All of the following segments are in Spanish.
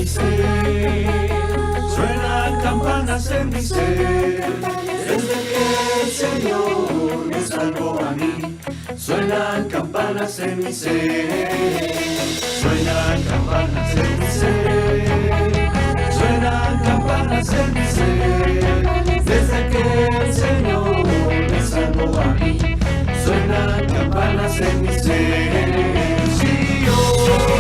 ser, suenan campanas en mi ser, desde que el Señor me salvó a mí, suenan campanas en mi ser, suenan campanas en mi ser, suenan campanas en mi ser, desde que el Señor me salvó a mí, suenan campanas en mi ser. Sí, hoy,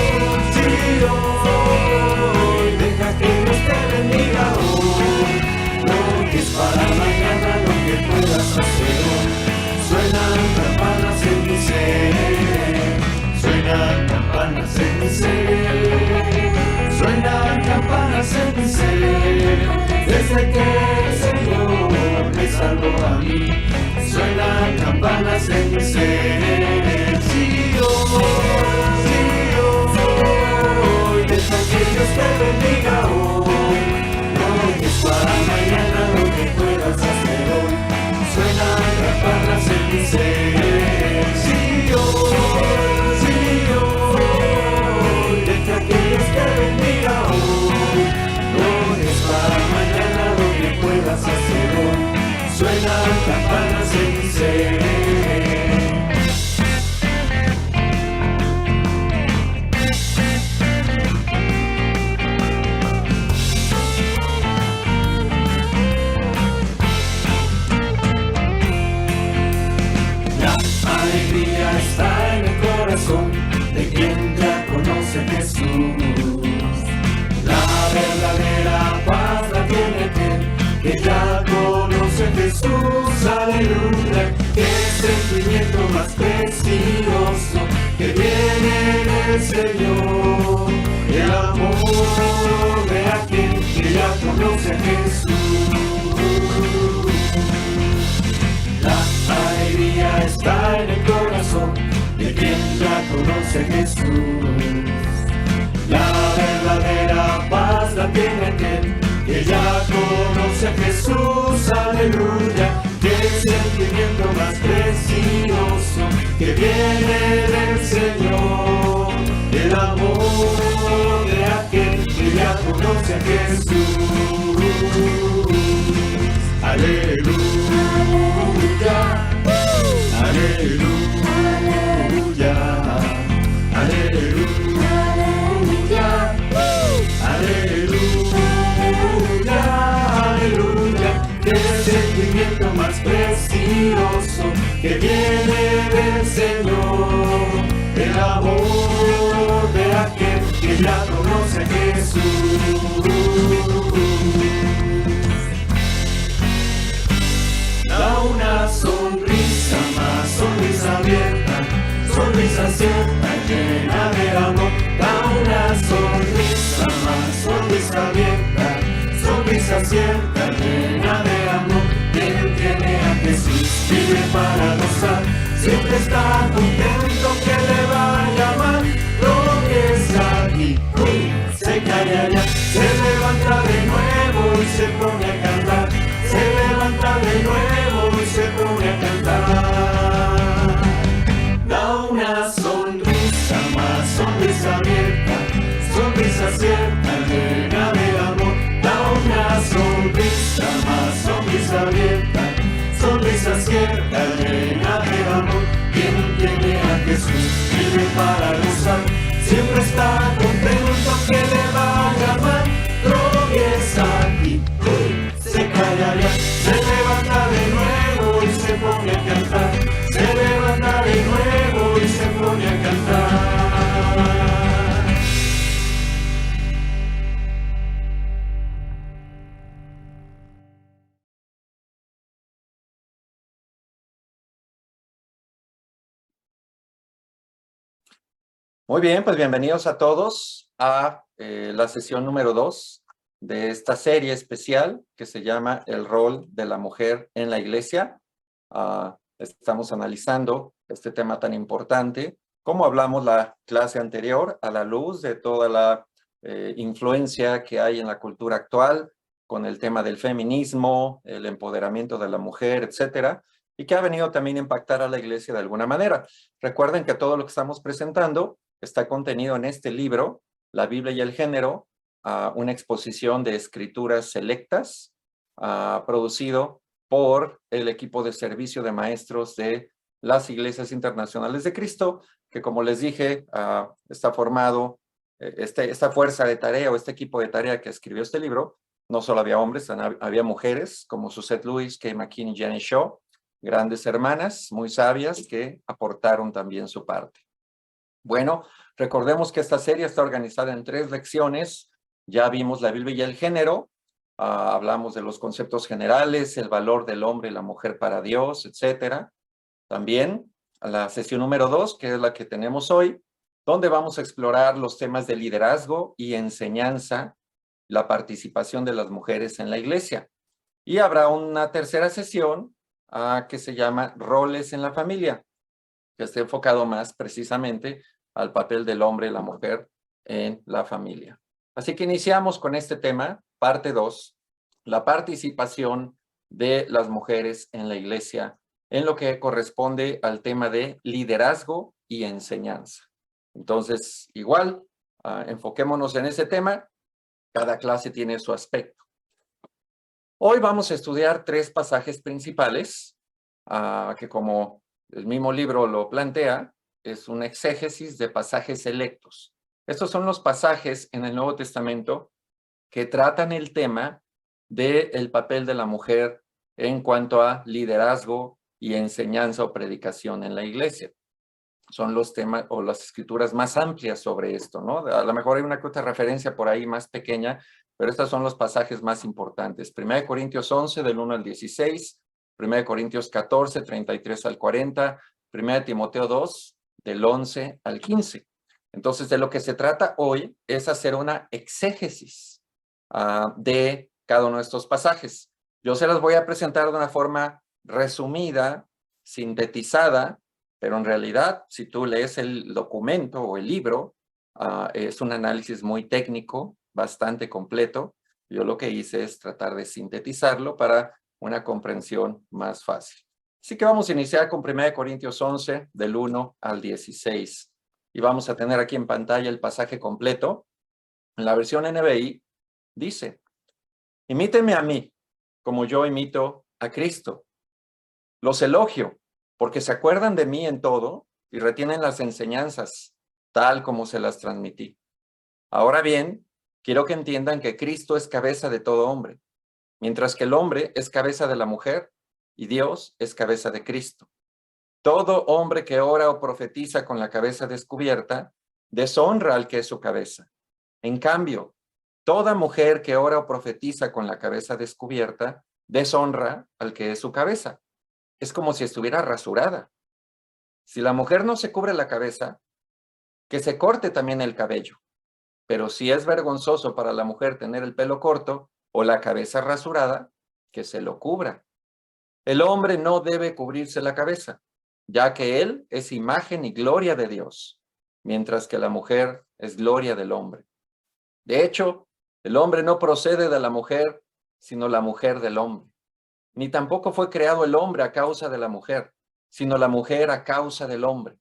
deja que Dios te bendiga hoy, no es para mañana lo que puedas hacer hoy. Suenan campanas en mi ser, suenan campanas en mi ser, suenan campanas en mi ser, desde que el Señor me salvó a mí, suenan campanas en mi ser. Sí, hoy, deja que Dios te bendiga hoy, no es para mañana lo que puedas hacer hoy, suenan campanas en mi ser. Sí, hoy, deja que Dios te bendiga hoy, no es para mañana lo que puedas hacer hoy, suenan campanas en mi ser. Está en el corazón de quien ya conoce a Jesús. La verdadera paz la tiene aquel que ya conoce a Jesús. Aleluya, qué sentimiento más precioso que viene del Señor. El amor de aquel que ya conoce a Jesús. La alegría está en el corazón de quien ya conoce a Jesús. La verdadera paz la tiene aquel que ya conoce a Jesús. Aleluya, qué sentimiento más precioso que viene del Señor. El amor de aquel que ya conoce a Jesús. Aleluya. Aleluya, aleluya, aleluya, aleluya, qué sentimiento más precioso que viene del Señor, el amor de aquel que ya conoce a Jesús. Da una sonrisa más, sonrisa abierta, sonrisa cierta, llena de amor. Da una sonrisa más, sonrisa abierta, sonrisa cierta, llena de amor. Quien tiene a Jesús vive para gozar, siempre está contento que le va a llamar. Lo que está aquí, se cae allá, se levanta de nuevo y se pone a cantar. Se levanta de nuevo y se pone a cantar. Da una sonrisa más, sonrisa abierta, sonrisa cierta, llena de amor. Da una sonrisa más, sonrisa abierta, sonrisa cierta, llena de amor. Quien tiene a Jesús vive para gozar, siempre está contento que le va a llamar. Tropieza aquí, se cae allá, se levanta de nuevo y se pone a cantar. Se levanta de nuevo y se pone a cantar. Muy bien, pues bienvenidos a todos a la sesión número 2 de esta serie especial que se llama El rol de la mujer en la iglesia. Estamos analizando este tema tan importante, como hablamos la clase anterior, a la luz de toda la influencia que hay en la cultura actual con el tema del feminismo, el empoderamiento de la mujer, etcétera, y que ha venido también a impactar a la iglesia de alguna manera. Recuerden que todo lo que estamos presentando está contenido en este libro, La Biblia y el Género, una exposición de escrituras selectas, producido por el equipo de servicio de maestros de las Iglesias Internacionales de Cristo, que como les dije, está formado, esta fuerza de tarea o este equipo de tarea que escribió este libro. No solo había hombres, había mujeres como Suzette Lewis, Kay McKinney, Jenny Shaw, grandes hermanas muy sabias que aportaron también su parte. Bueno, recordemos que esta serie está organizada en 3 lecciones. Ya vimos la Biblia y el género, hablamos de los conceptos generales, el valor del hombre y la mujer para Dios, etcétera. También la sesión número 2, que es la que tenemos hoy, donde vamos a explorar los temas de liderazgo y enseñanza, la participación de las mujeres en la iglesia. Y habrá una tercera sesión que se llama Roles en la familia, que está enfocado más precisamente al papel del hombre y la mujer en la familia. Así que iniciamos con este tema, parte 2, la participación de las mujeres en la iglesia, en lo que corresponde al tema de liderazgo y enseñanza. Entonces, igual, enfoquémonos en ese tema. Cada clase tiene su aspecto. Hoy vamos a estudiar 3 pasajes principales, que como el mismo libro lo plantea, es un exégesis de pasajes selectos. Estos son los pasajes en el Nuevo Testamento que tratan el tema del papel de la mujer en cuanto a liderazgo y enseñanza o predicación en la iglesia. Son los temas o las escrituras más amplias sobre esto, ¿no? A lo mejor hay una que otra referencia por ahí más pequeña, pero estos son los pasajes más importantes. 1 Corintios 11, del 1 al 16, 1 Corintios 14, 33 al 40, 1 Timoteo 2, del 11 al 15. Entonces, de lo que se trata hoy es hacer una exégesis de cada uno de estos pasajes. Yo se los voy a presentar de una forma resumida, sintetizada, pero en realidad, si tú lees el documento o el libro, es un análisis muy técnico, bastante completo. Yo lo que hice es tratar de sintetizarlo para una comprensión más fácil. Así que vamos a iniciar con 1 Corintios 11, del 1 al 16. Y vamos a tener aquí en pantalla el pasaje completo. En la versión NBI dice: imítenme a mí, como yo imito a Cristo. Los elogio, porque se acuerdan de mí en todo y retienen las enseñanzas, tal como se las transmití. Ahora bien, quiero que entiendan que Cristo es cabeza de todo hombre, mientras que el hombre es cabeza de la mujer y Dios es cabeza de Cristo. Todo hombre que ora o profetiza con la cabeza descubierta, deshonra al que es su cabeza. En cambio, toda mujer que ora o profetiza con la cabeza descubierta, deshonra al que es su cabeza. Es como si estuviera rasurada. Si la mujer no se cubre la cabeza, que se corte también el cabello. Pero si es vergonzoso para la mujer tener el pelo corto o la cabeza rasurada, que se lo cubra. El hombre no debe cubrirse la cabeza, ya que él es imagen y gloria de Dios, mientras que la mujer es gloria del hombre. De hecho, el hombre no procede de la mujer, sino la mujer del hombre. Ni tampoco fue creado el hombre a causa de la mujer, sino la mujer a causa del hombre.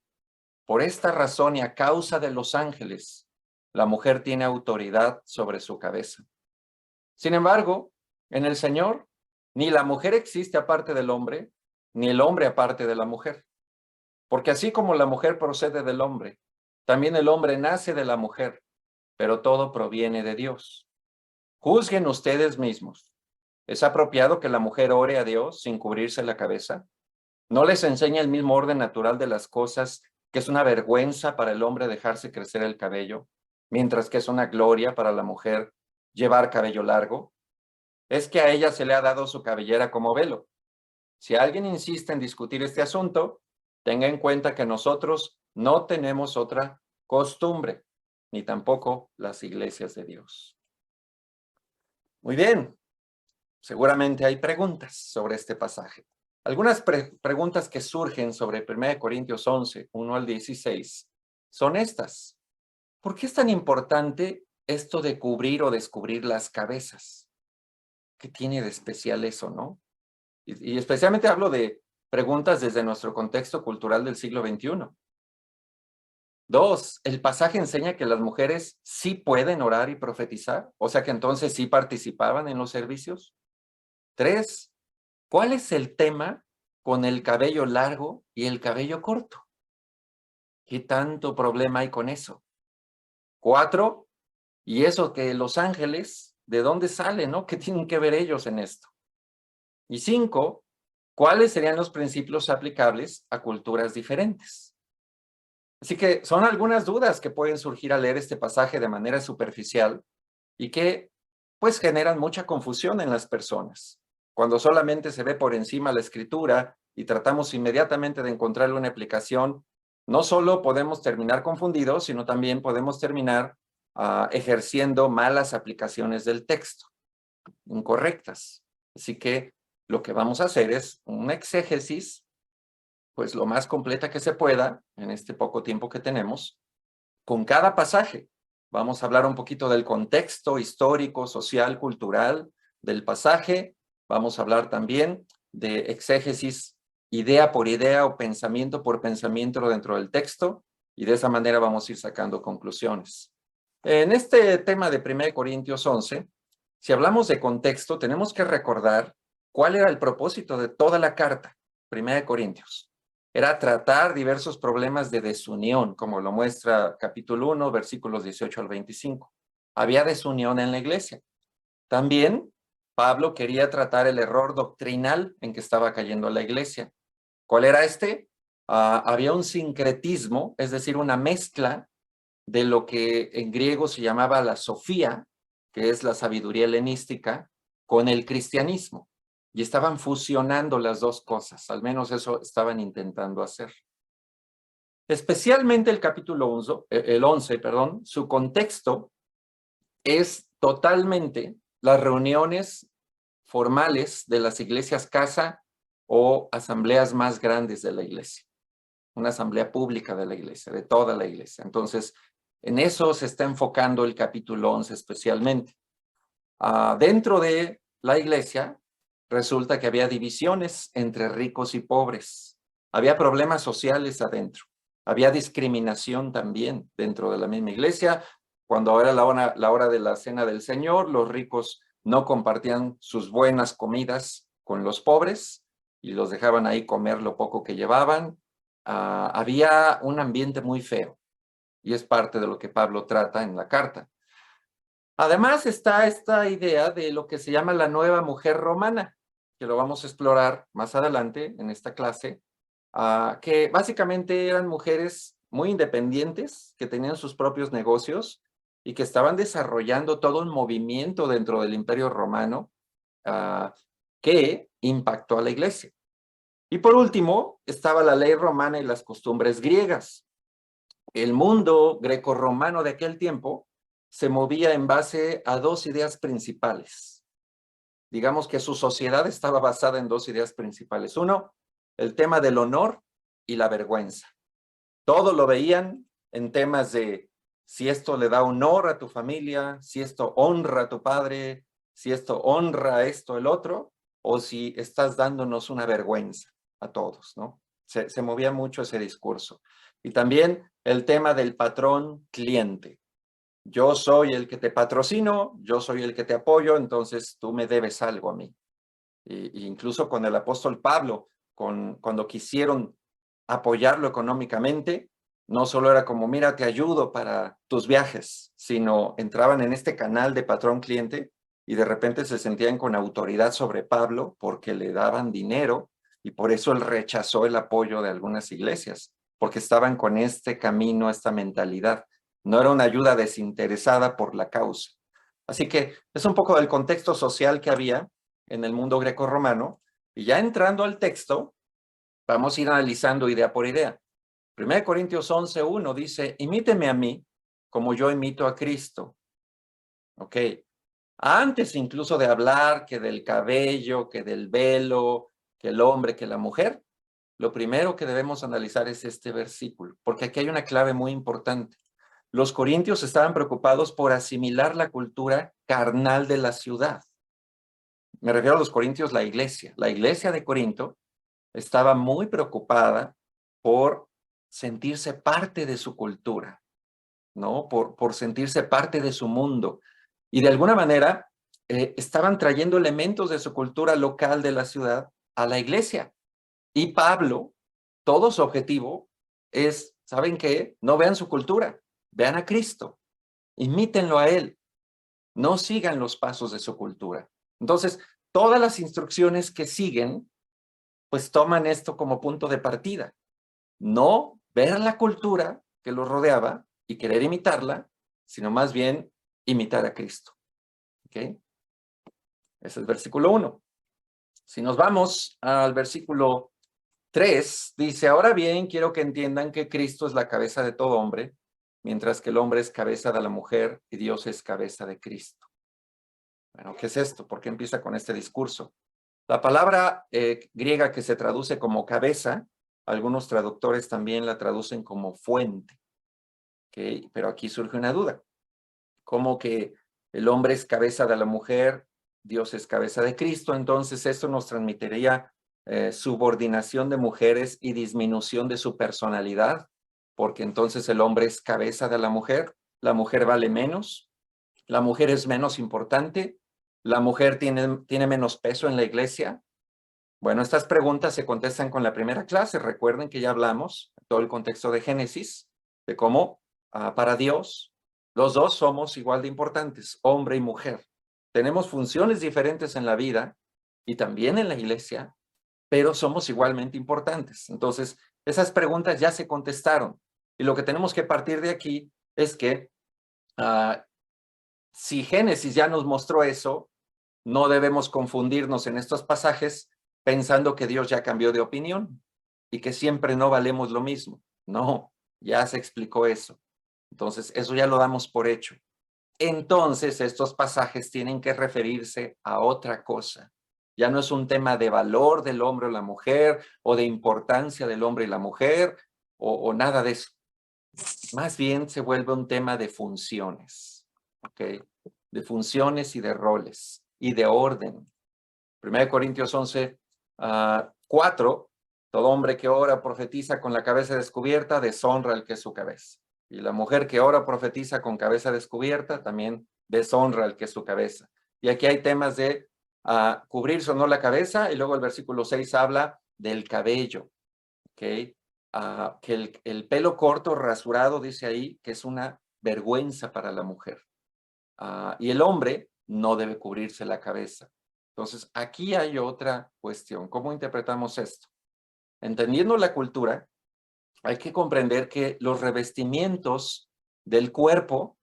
Por esta razón y a causa de los ángeles, la mujer tiene autoridad sobre su cabeza. Sin embargo, en el Señor, ni la mujer existe aparte del hombre, ni el hombre aparte de la mujer. Porque así como la mujer procede del hombre, también el hombre nace de la mujer, pero todo proviene de Dios. Juzguen ustedes mismos. ¿Es apropiado que la mujer ore a Dios sin cubrirse la cabeza? ¿No les enseña el mismo orden natural de las cosas, que es una vergüenza para el hombre dejarse crecer el cabello, mientras que es una gloria para la mujer llevar cabello largo? Es que a ella se le ha dado su cabellera como velo. Si alguien insiste en discutir este asunto, tenga en cuenta que nosotros no tenemos otra costumbre, ni tampoco las iglesias de Dios. Muy bien. Seguramente hay preguntas sobre este pasaje. Algunas preguntas que surgen sobre 1 Corintios 11, 1 al 16, son estas. ¿Por qué es tan importante esto de cubrir o descubrir las cabezas? ¿Qué tiene de especial eso, no? Y especialmente hablo de preguntas desde nuestro contexto cultural del siglo XXI. 2, el pasaje enseña que las mujeres sí pueden orar y profetizar, o sea que entonces sí participaban en los servicios. 3, ¿cuál es el tema con el cabello largo y el cabello corto? ¿Qué tanto problema hay con eso? 4, y eso que los ángeles, ¿de dónde salen, no? ¿Qué tienen que ver ellos en esto? Y 5, ¿cuáles serían los principios aplicables a culturas diferentes? Así que son algunas dudas que pueden surgir al leer este pasaje de manera superficial y que pues generan mucha confusión en las personas. Cuando solamente se ve por encima la escritura y tratamos inmediatamente de encontrarle una aplicación, no solo podemos terminar confundidos, sino también podemos terminar ejerciendo malas aplicaciones del texto, incorrectas. Así que lo que vamos a hacer es una exégesis pues lo más completa que se pueda en este poco tiempo que tenemos con cada pasaje. Vamos a hablar un poquito del contexto histórico, social, cultural del pasaje. Vamos a hablar también de exégesis idea por idea o pensamiento por pensamiento dentro del texto y de esa manera vamos a ir sacando conclusiones. En este tema de 1 Corintios 11, si hablamos de contexto, tenemos que recordar cuál era el propósito de toda la carta, 1 Corintios. Era tratar diversos problemas de desunión, como lo muestra capítulo 1, versículos 18 al 25. Había desunión en la iglesia. También Pablo quería tratar el error doctrinal en que estaba cayendo la iglesia. ¿Cuál era este? Había un sincretismo, es decir, una mezcla de lo que en griego se llamaba la sofía, que es la sabiduría helenística, con el cristianismo. Y estaban fusionando las dos cosas, al menos eso estaban intentando hacer. Especialmente el capítulo 11, su contexto es totalmente las reuniones formales de las iglesias casa o asambleas más grandes de la iglesia. Una asamblea pública de la iglesia, de toda la iglesia. Entonces, en eso se está enfocando el capítulo 11 especialmente. Dentro de la iglesia, resulta que había divisiones entre ricos y pobres. Había problemas sociales adentro. Había discriminación también dentro de la misma iglesia. Cuando era la hora de la cena del Señor, los ricos no compartían sus buenas comidas con los pobres y los dejaban ahí comer lo poco que llevaban. Había un ambiente muy feo y es parte de lo que Pablo trata en la carta. Además está esta idea de lo que se llama la nueva mujer romana, que lo vamos a explorar más adelante en esta clase, que básicamente eran mujeres muy independientes, que tenían sus propios negocios y que estaban desarrollando todo un movimiento dentro del Imperio Romano que impactó a la iglesia. Y por último, estaba la ley romana y las costumbres griegas. El mundo grecorromano de aquel tiempo se movía en base a dos ideas principales. Digamos que su sociedad estaba basada en dos ideas principales. Uno, el tema del honor y la vergüenza. Todo lo veían en temas de si esto le da honor a tu familia, si esto honra a tu padre, si esto honra a esto el otro, o si estás dándonos una vergüenza a todos, ¿no? Se movía mucho ese discurso. Y también el tema del patrón cliente. Yo soy el que te patrocino, yo soy el que te apoyo, entonces tú me debes algo a mí. Incluso con el apóstol Pablo, cuando quisieron apoyarlo económicamente, no solo era como, mira, te ayudo para tus viajes, sino entraban en este canal de patrón-cliente y de repente se sentían con autoridad sobre Pablo porque le daban dinero y por eso él rechazó el apoyo de algunas iglesias, porque estaban con este camino, esta mentalidad. No era una ayuda desinteresada por la causa. Así que es un poco del contexto social que había en el mundo grecorromano. Y ya entrando al texto, vamos a ir analizando idea por idea. 1 Corintios 11:1 dice, imíteme a mí como yo imito a Cristo. Ok. Antes incluso de hablar que del cabello, que del velo, que el hombre, que la mujer, lo primero que debemos analizar es este versículo, porque aquí hay una clave muy importante. Los corintios estaban preocupados por asimilar la cultura carnal de la ciudad. Me refiero a los corintios, la iglesia. La iglesia de Corinto estaba muy preocupada por sentirse parte de su cultura, ¿no? Por sentirse parte de su mundo. Y de alguna manera estaban trayendo elementos de su cultura local de la ciudad a la iglesia. Y Pablo, todo su objetivo es, ¿saben qué? No vean su cultura, vean a Cristo, imítenlo a él, no sigan los pasos de su cultura. Entonces, todas las instrucciones que siguen, pues toman esto como punto de partida. No ver la cultura que los rodeaba y querer imitarla, sino más bien imitar a Cristo. ¿Ok? Ese es el versículo 1. Si nos vamos al versículo 3, dice, ahora bien, quiero que entiendan que Cristo es la cabeza de todo hombre, mientras que el hombre es cabeza de la mujer y Dios es cabeza de Cristo. Bueno, ¿qué es esto? ¿Por qué empieza con este discurso? La palabra griega que se traduce como cabeza, algunos traductores también la traducen como fuente. ¿Okay? Pero aquí surge una duda. ¿Cómo que el hombre es cabeza de la mujer, Dios es cabeza de Cristo? Entonces esto nos transmitiría subordinación de mujeres y disminución de su personalidad, porque entonces el hombre es cabeza de la mujer vale menos, la mujer es menos importante, la mujer tiene menos peso en la iglesia. Bueno, estas preguntas se contestan con la primera clase. Recuerden que ya hablamos todo el contexto de Génesis, de cómo para Dios los dos somos igual de importantes, hombre y mujer. Tenemos funciones diferentes en la vida y también en la iglesia, pero somos igualmente importantes. Entonces, esas preguntas ya se contestaron. Y lo que tenemos que partir de aquí es que si Génesis ya nos mostró eso, no debemos confundirnos en estos pasajes pensando que Dios ya cambió de opinión y que siempre no valemos lo mismo. No, ya se explicó eso. Entonces, eso ya lo damos por hecho. Entonces, estos pasajes tienen que referirse a otra cosa. Ya no es un tema de valor del hombre o la mujer, o de importancia del hombre y la mujer, o nada de eso. Más bien se vuelve un tema de funciones, ¿ok? De funciones y de roles, y de orden. 1 Corintios 11, 4, todo hombre que ora profetiza con la cabeza descubierta, deshonra al que es su cabeza. Y la mujer que ora profetiza con cabeza descubierta, también deshonra al que es su cabeza. Y aquí hay temas de cubrirse o no la cabeza, y luego el versículo 6 habla del cabello, ¿ok? Que el pelo corto, rasurado, dice ahí, que es una vergüenza para la mujer. Y el hombre no debe cubrirse la cabeza. Entonces, aquí hay otra cuestión. ¿Cómo interpretamos esto? Entendiendo la cultura, hay que comprender que los revestimientos del cuerpo,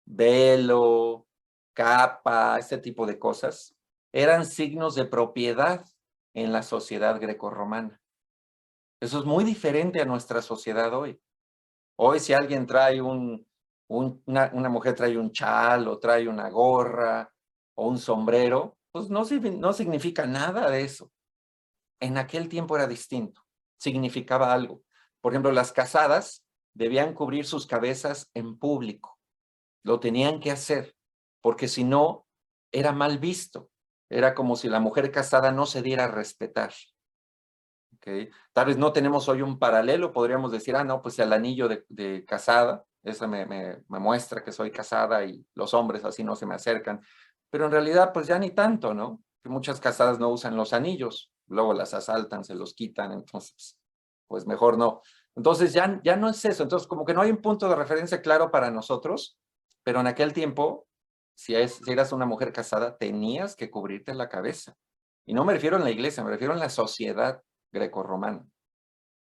velo, capa, este tipo de cosas, eran signos de propiedad en la sociedad grecorromana. Eso es muy diferente a nuestra sociedad hoy. Hoy si alguien trae una mujer trae un chal o trae una gorra o un sombrero, pues no significa nada de eso. En aquel tiempo era distinto, significaba algo. Por ejemplo, las casadas debían cubrir sus cabezas en público. Lo tenían que hacer, porque si no, era mal visto. Era como si la mujer casada no se diera a respetar. ¿Okay? Tal vez no tenemos hoy un paralelo, podríamos decir, no, pues el anillo de casada, esa me muestra que soy casada y los hombres así no se me acercan. Pero en realidad, pues ya ni tanto, ¿no? Que muchas casadas no usan los anillos, luego las asaltan, se los quitan, entonces, pues mejor no. Entonces ya no es eso, entonces como que no hay un punto de referencia claro para nosotros, pero en aquel tiempo, si eras una mujer casada, tenías que cubrirte la cabeza. Y no me refiero en la iglesia, me refiero en la sociedad grecorromana.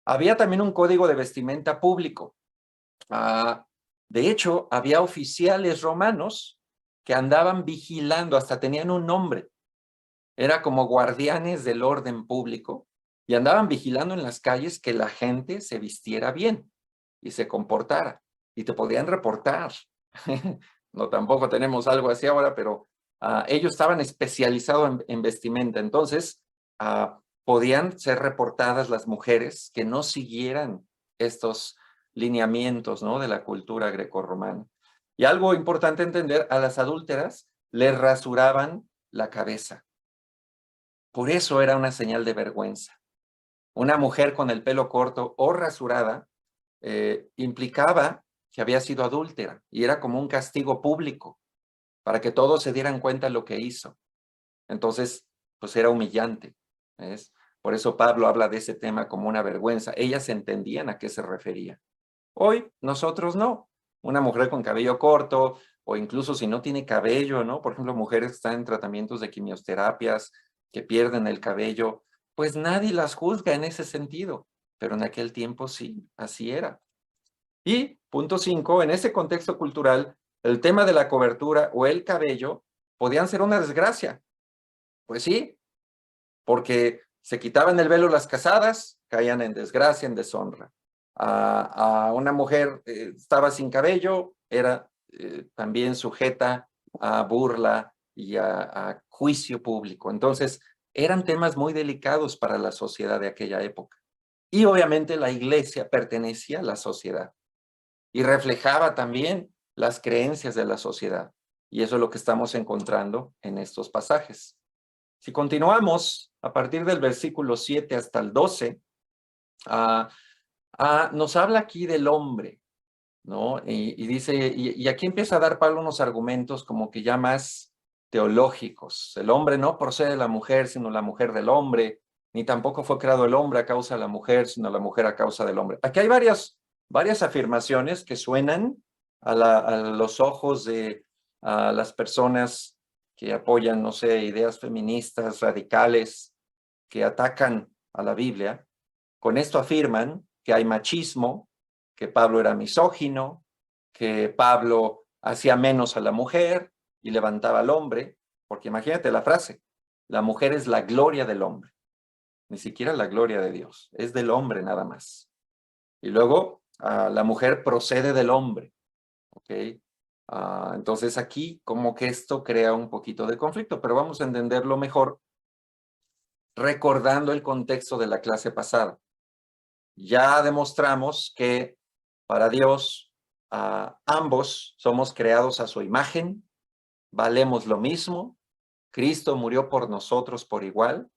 Había también un código de vestimenta público. De hecho, había oficiales romanos que andaban vigilando, hasta tenían un nombre. Era como guardianes del orden público y andaban vigilando en las calles que la gente se vistiera bien y se comportara. Y te podían reportar. No, tampoco tenemos algo así ahora, pero ellos estaban especializados en vestimenta. Entonces, podían ser reportadas las mujeres que no siguieran estos lineamientos, ¿no?, de la cultura grecorromana. Y algo importante entender, a las adúlteras les rasuraban la cabeza. Por eso era una señal de vergüenza. Una mujer con el pelo corto o rasurada implicaba que había sido adúltera y era como un castigo público para que todos se dieran cuenta de lo que hizo. Entonces, pues era humillante, ¿ves? Por eso Pablo habla de ese tema como una vergüenza. Ellas entendían a qué se refería. Hoy nosotros no. Una mujer con cabello corto o incluso si no tiene cabello, ¿no? Por ejemplo, mujeres que están en tratamientos de quimioterapias, que pierden el cabello, pues nadie las juzga en ese sentido. Pero en aquel tiempo sí, así era. Y punto 5, en ese contexto cultural, el tema de la cobertura o el cabello podían ser una desgracia. Pues sí, porque se quitaban el velo las casadas, caían en desgracia, en deshonra. A una mujer estaba sin cabello, era también sujeta a burla y a juicio público. Entonces, eran temas muy delicados para la sociedad de aquella época. Y obviamente la iglesia pertenecía a la sociedad y reflejaba también las creencias de la sociedad. Y eso es lo que estamos encontrando en estos pasajes. Si continuamos a partir del versículo 7 hasta el 12, nos habla aquí del hombre, ¿no? Y dice, y aquí empieza a dar Pablo unos argumentos como que ya más teológicos. El hombre no procede de la mujer, sino la mujer del hombre, ni tampoco fue creado el hombre a causa de la mujer, sino la mujer a causa del hombre. Aquí hay varias afirmaciones que suenan a los ojos de las personas que apoyan, no sé, ideas feministas radicales que atacan a la Biblia. Con esto afirman que hay machismo, que Pablo era misógino, que Pablo hacía menos a la mujer y levantaba al hombre, porque imagínate la frase, la mujer es la gloria del hombre, ni siquiera la gloria de Dios, es del hombre nada más. Y luego la mujer procede del hombre, ¿ok? Entonces aquí como que esto crea un poquito de conflicto, pero vamos a entenderlo mejor recordando el contexto de la clase pasada. Ya demostramos que para Dios ambos somos creados a su imagen, valemos lo mismo, Cristo murió por nosotros por igual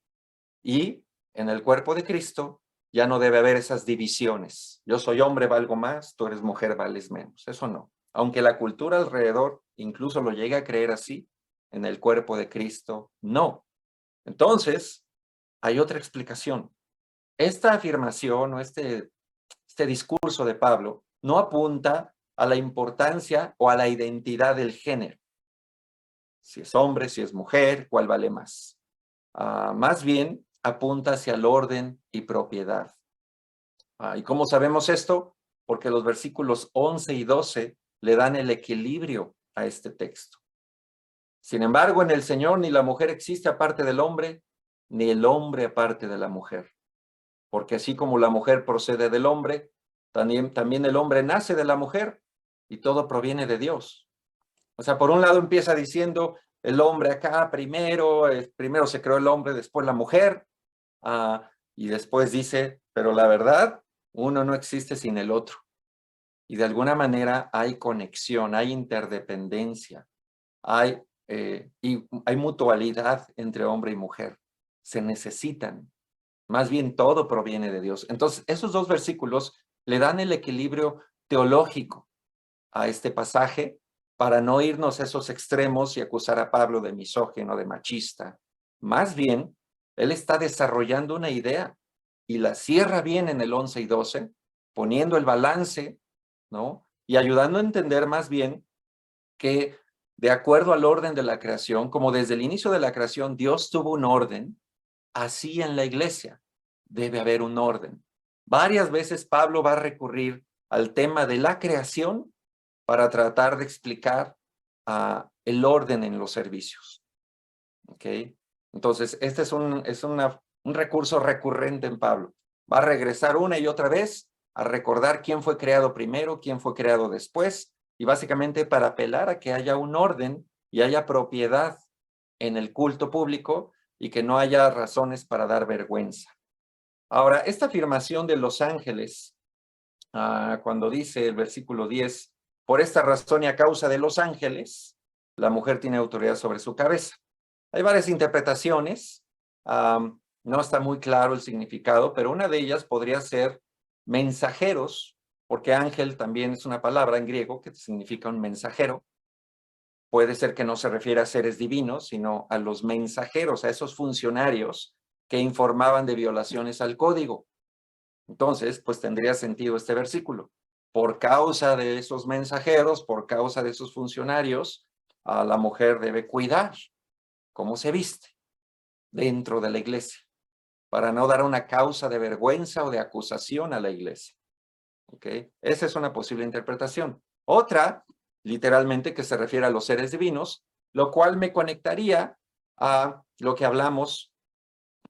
y en el cuerpo de Cristo ya no debe haber esas divisiones. Yo soy hombre, valgo más, tú eres mujer, vales menos. Eso no. Aunque la cultura alrededor incluso lo llegue a creer así, en el cuerpo de Cristo, no. Entonces, hay otra explicación. Esta afirmación o este discurso de Pablo no apunta a la importancia o a la identidad del género. Si es hombre, si es mujer, ¿cuál vale más? Más bien apunta hacia el orden y propiedad. ¿Y cómo sabemos esto? Porque los versículos 11 y 12 le dan el equilibrio a este texto. Sin embargo, en el Señor ni la mujer existe aparte del hombre, ni el hombre aparte de la mujer. Porque así como la mujer procede del hombre, también el hombre nace de la mujer y todo proviene de Dios. O sea, por un lado empieza diciendo el hombre acá primero se creó el hombre, después la mujer, y después dice, pero la verdad, uno no existe sin el otro. Y de alguna manera hay conexión, hay interdependencia, hay mutualidad entre hombre y mujer. Se necesitan. Más bien todo proviene de Dios. Entonces, esos dos versículos le dan el equilibrio teológico a este pasaje para no irnos a esos extremos y acusar a Pablo de misógino, de machista. Más bien, él está desarrollando una idea y la cierra bien en el 11 y 12, poniendo el balance, ¿no? Y ayudando a entender más bien que de acuerdo al orden de la creación, como desde el inicio de la creación Dios tuvo un orden, así en la iglesia debe haber un orden. Varias veces Pablo va a recurrir al tema de la creación para tratar de explicar el orden en los servicios. ¿Ok? Entonces, este es un recurso recurrente en Pablo. Va a regresar una y otra vez a recordar quién fue creado primero, quién fue creado después, y básicamente para apelar a que haya un orden y haya propiedad en el culto público y que no haya razones para dar vergüenza. Ahora, esta afirmación de los ángeles, cuando dice el versículo 10, por esta razón y a causa de los ángeles, la mujer tiene autoridad sobre su cabeza. Hay varias interpretaciones, no está muy claro el significado, pero una de ellas podría ser mensajeros porque ángel también es una palabra en griego que significa un mensajero. Puede ser que no se refiere a seres divinos, sino a los mensajeros, a esos funcionarios que informaban de violaciones al código. Entonces, pues tendría sentido este versículo. Por causa de esos mensajeros, por causa de esos funcionarios, a la mujer debe cuidar cómo se viste dentro de la iglesia, para no dar una causa de vergüenza o de acusación a la iglesia. ¿Ok? Esa es una posible interpretación. Otra, literalmente, que se refiere a los seres divinos, lo cual me conectaría a lo que hablamos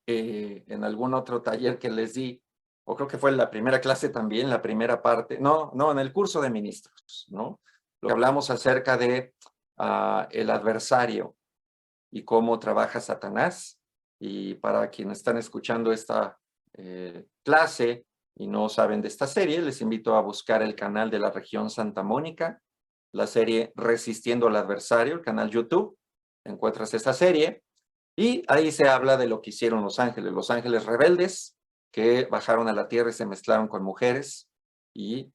en algún otro taller que les di, o creo que fue en la primera clase también, la primera parte, no, en el curso de ministros, ¿no? Lo que hablamos acerca de el adversario y cómo trabaja Satanás. Y para quienes están escuchando esta clase y no saben de esta serie, les invito a buscar el canal de la región Santa Mónica, la serie Resistiendo al Adversario, el canal YouTube. Encuentras esa serie y ahí se habla de lo que hicieron los ángeles rebeldes que bajaron a la tierra y se mezclaron con mujeres. Y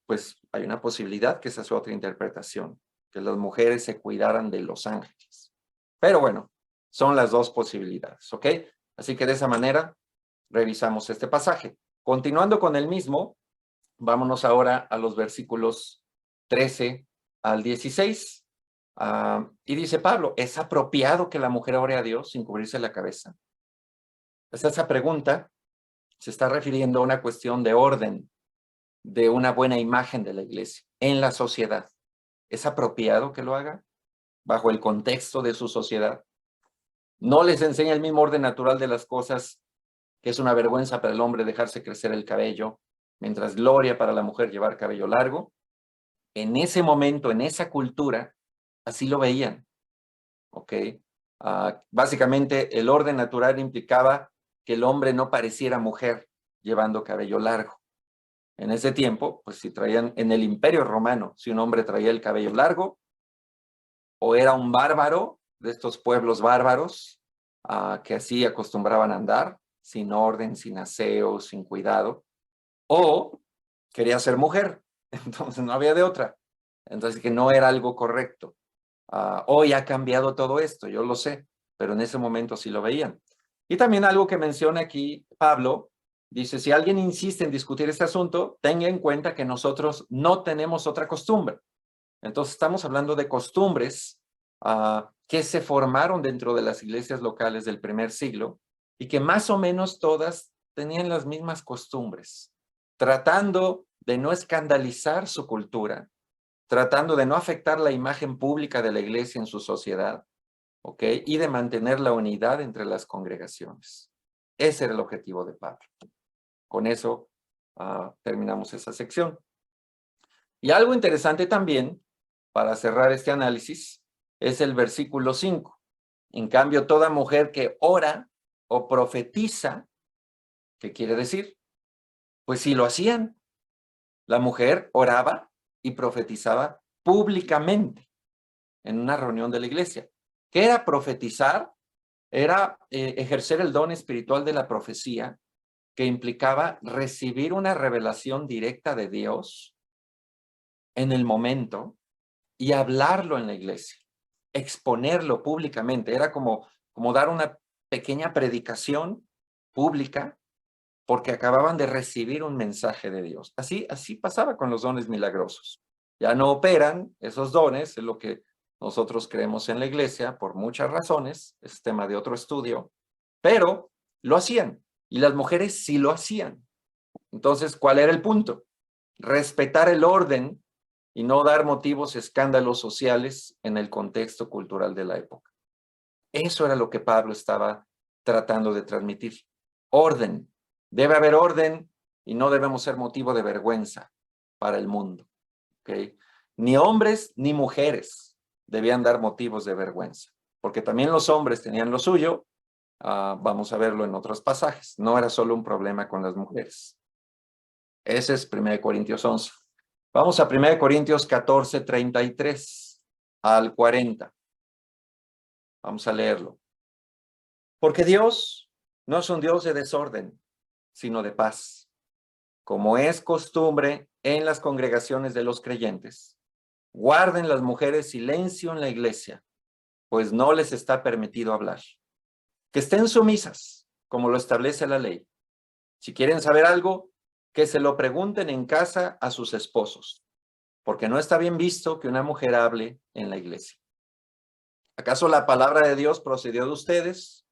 pues hay una posibilidad que esa es otra interpretación, que las mujeres se cuidaran de los ángeles. Pero bueno, son las dos posibilidades, ¿ok? Así que de esa manera revisamos este pasaje. Continuando con el mismo, vámonos ahora a los versículos 13 al 16. Y dice Pablo, ¿es apropiado que la mujer ore a Dios sin cubrirse la cabeza? Esa pregunta se está refiriendo a una cuestión de orden, de una buena imagen de la iglesia en la sociedad. ¿Es apropiado que lo haga bajo el contexto de su sociedad? ¿No les enseña el mismo orden natural de las cosas, que es una vergüenza para el hombre dejarse crecer el cabello, mientras gloria para la mujer llevar cabello largo? En ese momento, en esa cultura, así lo veían, ¿ok? Básicamente, el orden natural implicaba que el hombre no pareciera mujer llevando cabello largo. En ese tiempo, pues si traían, en el Imperio Romano, si un hombre traía el cabello largo, o era un bárbaro de estos pueblos bárbaros, que así acostumbraban a andar, sin orden, sin aseo, sin cuidado, o quería ser mujer, entonces no había de otra. Entonces que no era algo correcto. Hoy ha cambiado todo esto, yo lo sé, pero en ese momento sí lo veían. Y también algo que menciona aquí Pablo, dice, si alguien insiste en discutir este asunto, tenga en cuenta que nosotros no tenemos otra costumbre. Entonces estamos hablando de costumbres que se formaron dentro de las iglesias locales del primer siglo y que más o menos todas tenían las mismas costumbres, tratando de no escandalizar su cultura, tratando de no afectar la imagen pública de la iglesia en su sociedad, ¿ok? Y de mantener la unidad entre las congregaciones. Ese era el objetivo de Pablo. Con eso terminamos esa sección. Y algo interesante también, para cerrar este análisis, es el versículo 5. En cambio, toda mujer que ora o profetiza, ¿qué quiere decir? Pues sí lo hacían. La mujer oraba y profetizaba públicamente en una reunión de la iglesia. ¿Qué era profetizar? Era ejercer el don espiritual de la profecía, que implicaba recibir una revelación directa de Dios en el momento y hablarlo en la iglesia, exponerlo públicamente. Era como dar una pequeña predicación pública porque acababan de recibir un mensaje de Dios. Así pasaba con los dones milagrosos. Ya no operan esos dones, es lo que nosotros creemos en la iglesia por muchas razones, es tema de otro estudio, pero lo hacían y las mujeres sí lo hacían. Entonces, ¿cuál era el punto? Respetar el orden y no dar motivos escándalos sociales en el contexto cultural de la época. Eso era lo que Pablo estaba tratando de transmitir. Orden. Debe haber orden y no debemos ser motivo de vergüenza para el mundo. ¿Okay? Ni hombres ni mujeres debían dar motivos de vergüenza, porque también los hombres tenían lo suyo. Vamos a verlo en otros pasajes. No era solo un problema con las mujeres. Ese es 1 Corintios 11. Vamos a 1 Corintios 14, 33 al 40. Vamos a leerlo. Porque Dios no es un Dios de desorden, sino de paz, como es costumbre en las congregaciones de los creyentes. Guarden las mujeres silencio en la iglesia, pues no les está permitido hablar. Que estén sumisas, como lo establece la ley. Si quieren saber algo, que se lo pregunten en casa a sus esposos, porque no está bien visto que una mujer hable en la iglesia. ¿Acaso la palabra de Dios procedió de ustedes?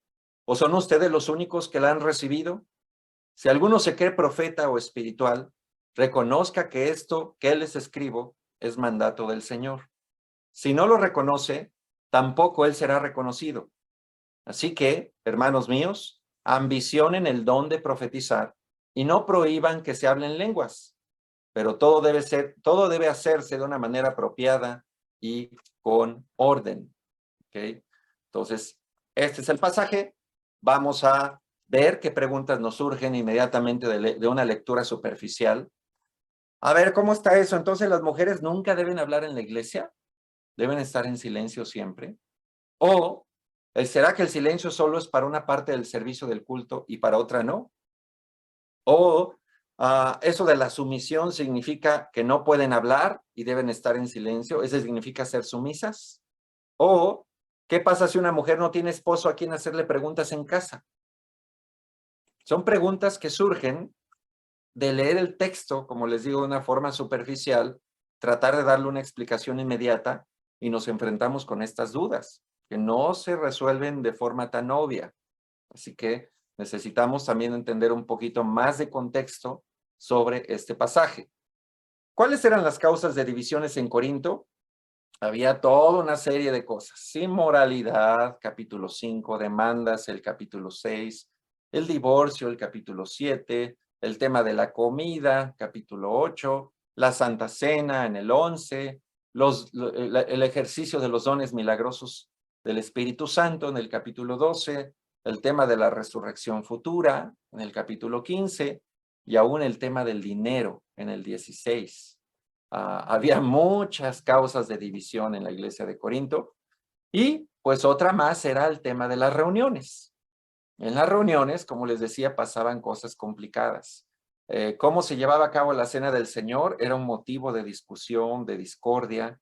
¿O son ustedes los únicos que la han recibido? Si alguno se cree profeta o espiritual, reconozca que esto que les escribo es mandato del Señor. Si no lo reconoce, tampoco él será reconocido. Así que, hermanos míos, ambicionen el don de profetizar y no prohíban que se hablen lenguas, pero todo debe hacerse de una manera apropiada y con orden. ¿Okay? Entonces, este es el pasaje. Vamos a ver qué preguntas nos surgen inmediatamente de una lectura superficial. A ver, ¿cómo está eso? Entonces, ¿las mujeres nunca deben hablar en la iglesia? ¿Deben estar en silencio siempre? ¿O será que el silencio solo es para una parte del servicio del culto y para otra no? ¿O eso de la sumisión significa que no pueden hablar y deben estar en silencio? ¿Eso significa ser sumisas? ¿O qué pasa si una mujer no tiene esposo a quien hacerle preguntas en casa? Son preguntas que surgen de leer el texto, como les digo, de una forma superficial, tratar de darle una explicación inmediata y nos enfrentamos con estas dudas que no se resuelven de forma tan obvia. Así que necesitamos también entender un poquito más de contexto sobre este pasaje. ¿Cuáles eran las causas de divisiones en Corinto? Había toda una serie de cosas. Inmoralidad, capítulo 5, demandas, el capítulo 6, el divorcio, el capítulo 7, el tema de la comida, capítulo 8, la Santa Cena en el 11, el ejercicio de los dones milagrosos del Espíritu Santo en el capítulo 12, el tema de la resurrección futura en el capítulo 15 y aún el tema del dinero en el 16. Había muchas causas de división en la iglesia de Corinto y pues otra más era el tema de las reuniones. En las reuniones, como les decía, pasaban cosas complicadas. Cómo se llevaba a cabo la cena del Señor era un motivo de discusión, de discordia.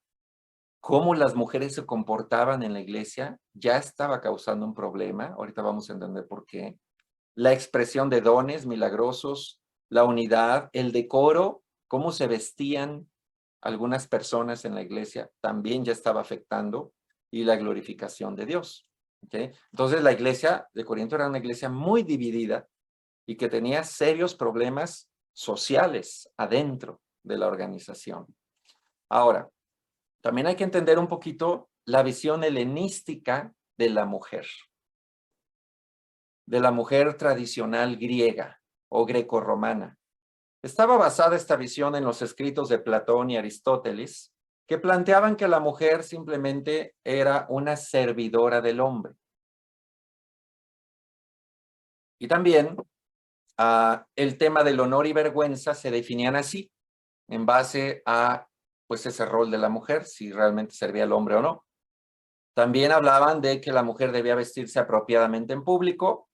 Cómo las mujeres se comportaban en la iglesia ya estaba causando un problema. Ahorita vamos a entender por qué. La expresión de dones milagrosos, la unidad, el decoro, cómo se vestían algunas personas en la iglesia también ya estaba afectando y la glorificación de Dios. ¿Okay? Entonces la iglesia de Corinto era una iglesia muy dividida y que tenía serios problemas sociales adentro de la organización. Ahora, también hay que entender un poquito la visión helenística de la mujer tradicional griega o grecorromana. Estaba basada esta visión en los escritos de Platón y Aristóteles, que planteaban que la mujer simplemente era una servidora del hombre. Y también el tema del honor y vergüenza se definían así, en base a pues ese rol de la mujer, si realmente servía al hombre o no. También hablaban de que la mujer debía vestirse apropiadamente en público.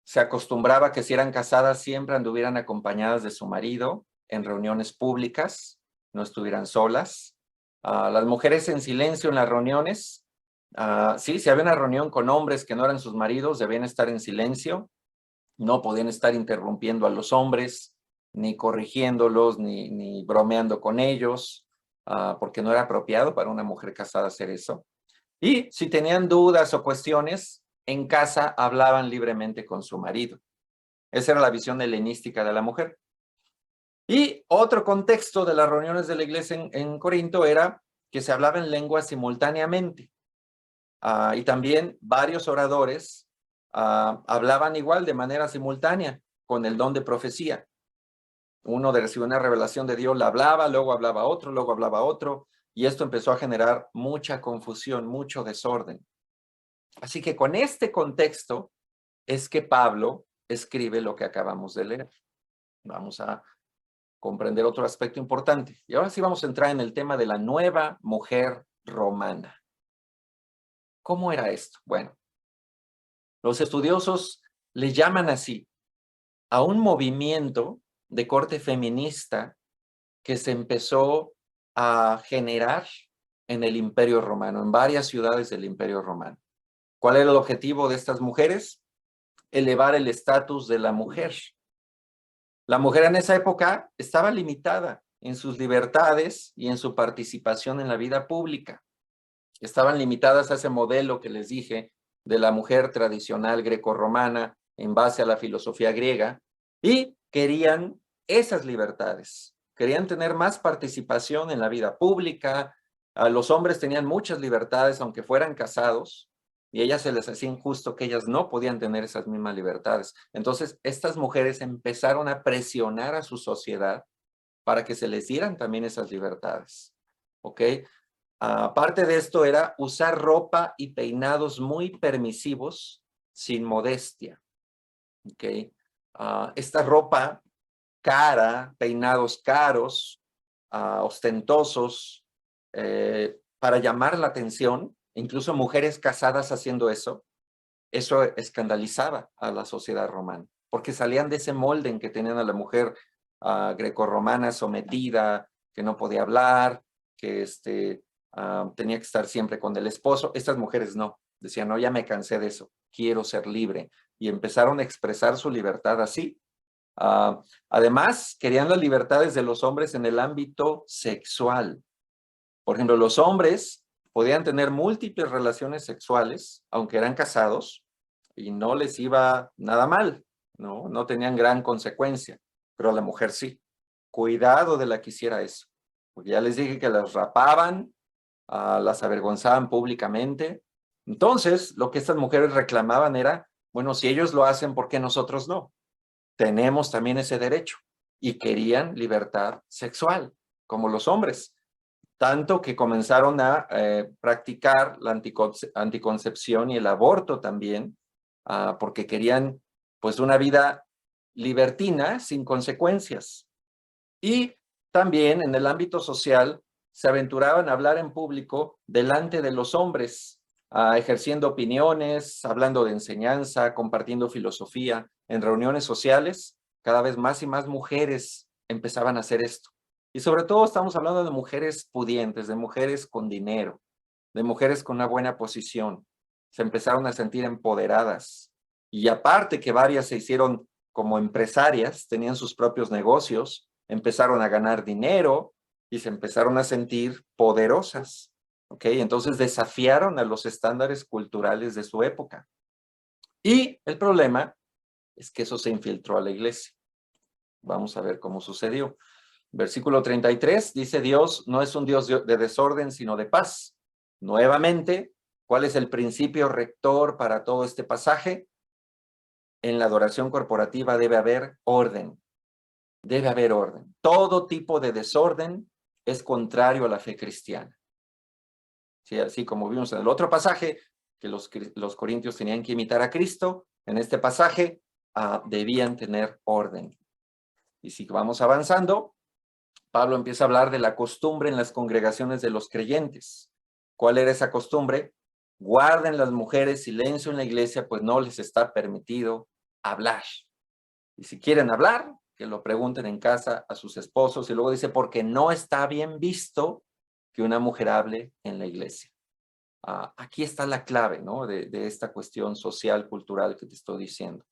Se acostumbraba que si eran casadas siempre anduvieran acompañadas de su marido en reuniones públicas, no estuvieran solas. Las mujeres en silencio en las reuniones. Sí, si había una reunión con hombres que no eran sus maridos, debían estar en silencio. No podían estar interrumpiendo a los hombres, ni corrigiéndolos, ni bromeando con ellos, porque no era apropiado para una mujer casada hacer eso. Y si tenían dudas o cuestiones, en casa hablaban libremente con su marido. Esa era la visión helenística de la mujer. Y otro contexto de las reuniones de la iglesia en Corinto era que se hablaba en lenguas simultáneamente. Y también varios oradores hablaban igual de manera simultánea con el don de profecía. Uno de recibir una revelación de Dios la hablaba, luego hablaba otro, luego hablaba otro, y esto empezó a generar mucha confusión, mucho desorden. Así que con este contexto es que Pablo escribe lo que acabamos de leer. Vamos a comprender otro aspecto importante. Y ahora sí vamos a entrar en el tema de la nueva mujer romana. ¿Cómo era esto? Bueno, los estudiosos le llaman así a un movimiento de corte feminista que se empezó a generar en el Imperio Romano, en varias ciudades del Imperio Romano. ¿Cuál era el objetivo de estas mujeres? Elevar el estatus de la mujer. La mujer en esa época estaba limitada en sus libertades y en su participación en la vida pública. Estaban limitadas a ese modelo que les dije de la mujer tradicional grecorromana en base a la filosofía griega y querían esas libertades. Querían tener más participación en la vida pública. Los hombres tenían muchas libertades aunque fueran casados y a ellas se les hacía injusto que ellas no podían tener esas mismas libertades. Entonces, estas mujeres empezaron a presionar a su sociedad para que se les dieran también esas libertades. ¿Ok? Aparte de esto era usar ropa y peinados muy permisivos sin modestia. ¿Ok? Esta ropa cara, peinados caros, ostentosos, para llamar la atención, incluso mujeres casadas haciendo eso escandalizaba a la sociedad romana, porque salían de ese molde en que tenían a la mujer grecorromana sometida, que no podía hablar, que tenía que estar siempre con el esposo. Estas mujeres no, decían, no, ya me cansé de eso, quiero ser libre, y empezaron a expresar su libertad así. Además, querían las libertades de los hombres en el ámbito sexual. Por ejemplo, los hombres podían tener múltiples relaciones sexuales, aunque eran casados, y no les iba nada mal, ¿no? No tenían gran consecuencia, pero a la mujer sí. Cuidado de la que hiciera eso, porque ya les dije que las rapaban, las avergonzaban públicamente. Entonces, lo que estas mujeres reclamaban era, bueno, si ellos lo hacen, ¿por qué nosotros no? Tenemos también ese derecho. Y querían libertad sexual, como los hombres. Tanto que comenzaron a practicar la anticoncepción y el aborto también, porque querían pues una vida libertina sin consecuencias. Y también en el ámbito social se aventuraban a hablar en público delante de los hombres, ejerciendo opiniones, hablando de enseñanza, compartiendo filosofía. En reuniones sociales, cada vez más y más mujeres empezaban a hacer esto. Y sobre todo estamos hablando de mujeres pudientes, de mujeres con dinero, de mujeres con una buena posición. Se empezaron a sentir empoderadas. Y aparte que varias se hicieron como empresarias, tenían sus propios negocios, empezaron a ganar dinero y se empezaron a sentir poderosas. ¿Ok? Entonces desafiaron a los estándares culturales de su época. Y el problema es que eso se infiltró a la iglesia. Vamos a ver cómo sucedió. Versículo 33 dice, Dios no es un Dios de desorden, sino de paz. Nuevamente, ¿cuál es el principio rector para todo este pasaje? En la adoración corporativa debe haber orden. Debe haber orden. Todo tipo de desorden es contrario a la fe cristiana. Sí, así como vimos en el otro pasaje, que los corintios tenían que imitar a Cristo, en este pasaje debían tener orden. Y si vamos avanzando, Pablo empieza a hablar de la costumbre en las congregaciones de los creyentes. ¿Cuál era esa costumbre? Guarden las mujeres silencio en la iglesia, pues no les está permitido hablar. Y si quieren hablar, que lo pregunten en casa a sus esposos. Y luego dice, porque no está bien visto que una mujer hable en la iglesia. Aquí está la clave, ¿no? de esta cuestión social, cultural que te estoy diciendo.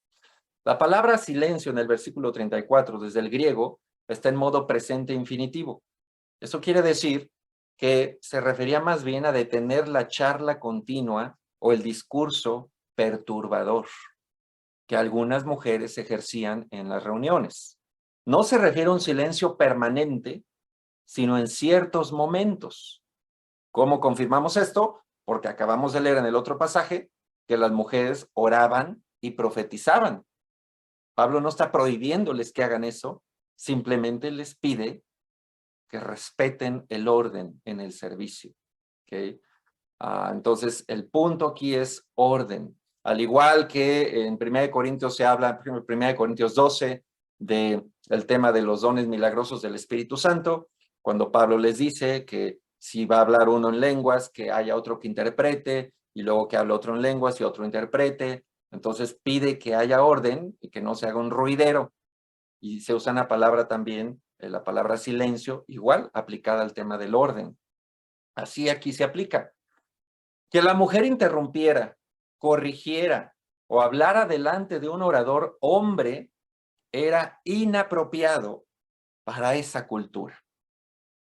La palabra silencio en el versículo 34, desde el griego, está en modo presente infinitivo. Eso quiere decir que se refería más bien a detener la charla continua o el discurso perturbador que algunas mujeres ejercían en las reuniones. No se refiere a un silencio permanente, sino en ciertos momentos. ¿Cómo confirmamos esto? Porque acabamos de leer en el otro pasaje que las mujeres oraban y profetizaban. Pablo no está prohibiéndoles que hagan eso, simplemente les pide que respeten el orden en el servicio. ¿Okay? Entonces, el punto aquí es orden. Al igual que en 1 Corintios se habla, por ejemplo, 1 Corintios 12, del tema de los dones milagrosos del Espíritu Santo, cuando Pablo les dice que si va a hablar uno en lenguas, que haya otro que interprete, y luego que hable otro en lenguas y otro interprete. Entonces pide que haya orden y que no se haga un ruidero. Y se usa una palabra también la palabra silencio, igual aplicada al tema del orden. Así aquí se aplica. Que la mujer interrumpiera, corrigiera o hablara delante de un orador hombre era inapropiado para esa cultura,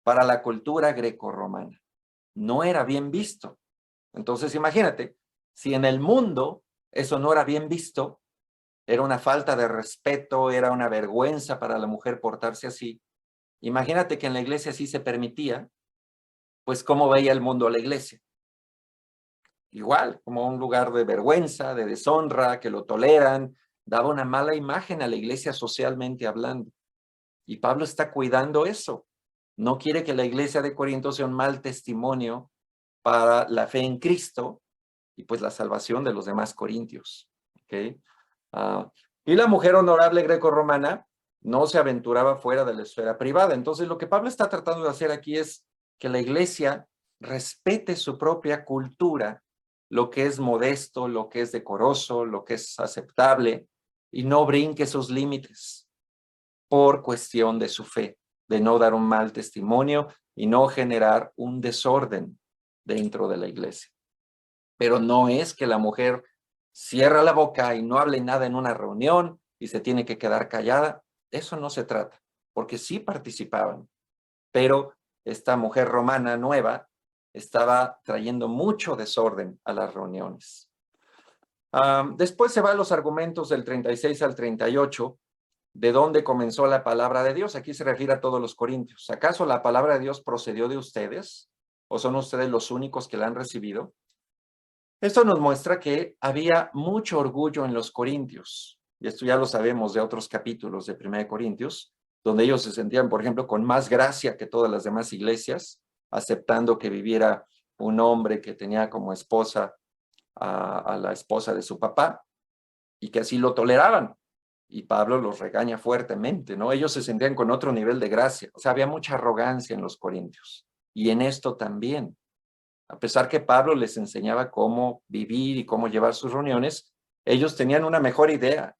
para la cultura grecorromana. No era bien visto. Entonces, imagínate, si en el mundo eso no era bien visto, era una falta de respeto, era una vergüenza para la mujer portarse así. Imagínate que en la iglesia sí se permitía, pues cómo veía el mundo a la iglesia. Igual, como un lugar de vergüenza, de deshonra, que lo toleran, daba una mala imagen a la iglesia socialmente hablando. Y Pablo está cuidando eso. No quiere que la iglesia de Corinto sea un mal testimonio para la fe en Cristo y pues la salvación de los demás corintios. ¿Okay? Y la mujer honorable grecorromana no se aventuraba fuera de la esfera privada. Entonces lo que Pablo está tratando de hacer aquí es que la iglesia respete su propia cultura, lo que es modesto, lo que es decoroso, lo que es aceptable, y no brinque sus límites por cuestión de su fe, de no dar un mal testimonio y no generar un desorden dentro de la iglesia. Pero no es que la mujer cierra la boca y no hable nada en una reunión y se tiene que quedar callada. Eso no se trata, porque sí participaban, pero esta mujer romana nueva estaba trayendo mucho desorden a las reuniones. Después se van los argumentos del 36 al 38, de dónde comenzó la palabra de Dios. Aquí se refiere a todos los corintios. ¿Acaso la palabra de Dios procedió de ustedes? ¿O son ustedes los únicos que la han recibido? Esto nos muestra que había mucho orgullo en los corintios. Y esto ya lo sabemos de otros capítulos de 1 Corintios, donde ellos se sentían, por ejemplo, con más gracia que todas las demás iglesias, aceptando que viviera un hombre que tenía como esposa a la esposa de su papá, y que así lo toleraban. Y Pablo los regaña fuertemente, ¿no? Ellos se sentían con otro nivel de gracia. O sea, había mucha arrogancia en los corintios. Y en esto también. A pesar que Pablo les enseñaba cómo vivir y cómo llevar sus reuniones, ellos tenían una mejor idea.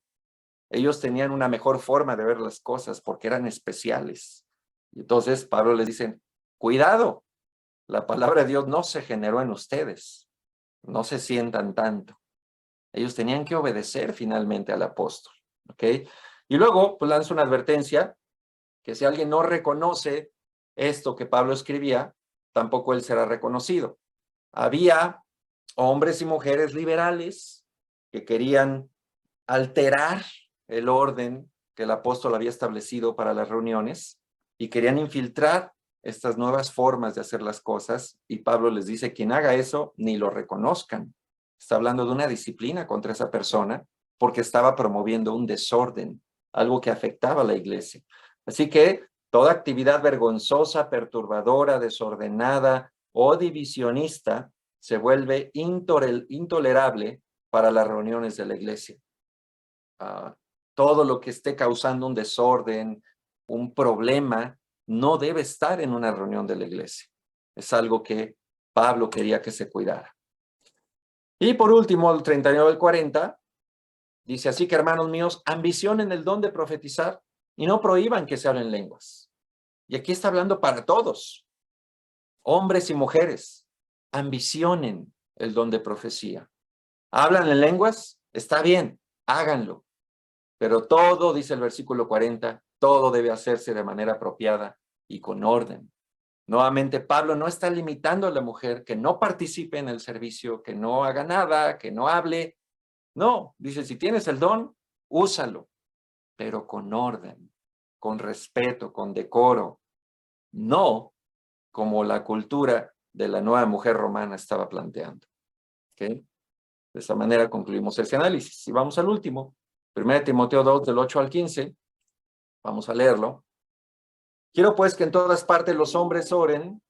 Ellos tenían una mejor forma de ver las cosas porque eran especiales. Y entonces Pablo les dice, cuidado, la palabra de Dios no se generó en ustedes. No se sientan tanto. Ellos tenían que obedecer finalmente al apóstol. ¿Ok? Y luego pues lanza una advertencia que si alguien no reconoce esto que Pablo escribía, tampoco él será reconocido. Había hombres y mujeres liberales que querían alterar el orden que el apóstol había establecido para las reuniones y querían infiltrar estas nuevas formas de hacer las cosas, y Pablo les dice, quien haga eso, ni lo reconozcan. Está hablando de una disciplina contra esa persona porque estaba promoviendo un desorden, algo que afectaba a la iglesia. Así que toda actividad vergonzosa, perturbadora, desordenada o divisionista se vuelve intolerable para las reuniones de la iglesia. Todo lo que esté causando un desorden, un problema, no debe estar en una reunión de la iglesia. Es algo que Pablo quería que se cuidara. Y por último, el 39 al 40, dice, así que hermanos míos, ambicionen el don de profetizar y no prohíban que se hablen lenguas. Y aquí está hablando para todos, hombres y mujeres, ambicionen el don de profecía. ¿Hablan en lenguas? Está bien, háganlo. Pero todo, dice el versículo 40, todo debe hacerse de manera apropiada y con orden. Nuevamente, Pablo no está limitando a la mujer que no participe en el servicio, que no haga nada, que no hable. No, dice, si tienes el don, úsalo, pero con orden, con respeto, con decoro. No como la cultura de la nueva mujer romana estaba planteando. ¿Okay? De esa manera concluimos ese análisis. Y vamos al último. 1 Timoteo 2, del 8 al 15. Vamos a leerlo. Quiero pues que en todas partes los hombres oren,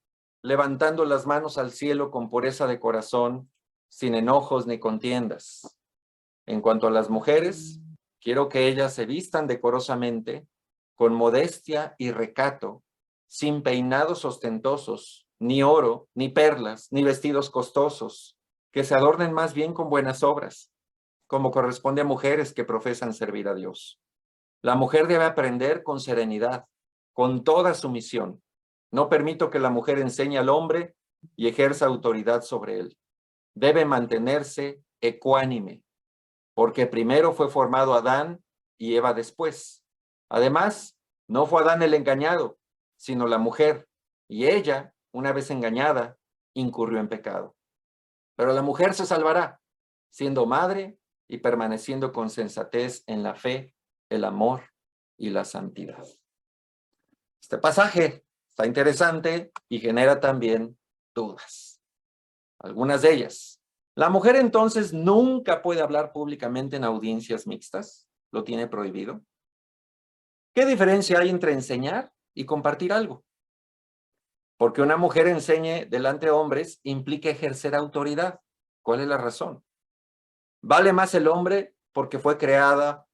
levantando las manos al cielo con pureza de corazón, sin enojos ni contiendas. En cuanto a las mujeres, quiero que ellas se vistan decorosamente, con modestia y recato, sin peinados ostentosos, ni oro, ni perlas, ni vestidos costosos, que se adornen más bien con buenas obras, como corresponde a mujeres que profesan servir a Dios. La mujer debe aprender con serenidad, con toda sumisión. No permito que la mujer enseñe al hombre y ejerza autoridad sobre él. Debe mantenerse ecuánime, porque primero fue formado Adán y Eva después. Además, no fue Adán el engañado, sino la mujer, y ella, una vez engañada, incurrió en pecado. Pero la mujer se salvará, siendo madre y permaneciendo con sensatez en la fe, el amor y la santidad. Este pasaje está interesante y genera también dudas. Algunas de ellas. La mujer entonces nunca puede hablar públicamente en audiencias mixtas. Lo tiene prohibido. ¿Qué diferencia hay entre enseñar y compartir algo? Porque una mujer enseñe delante de hombres implica ejercer autoridad. ¿Cuál es la razón? ¿Vale más el hombre porque fue creado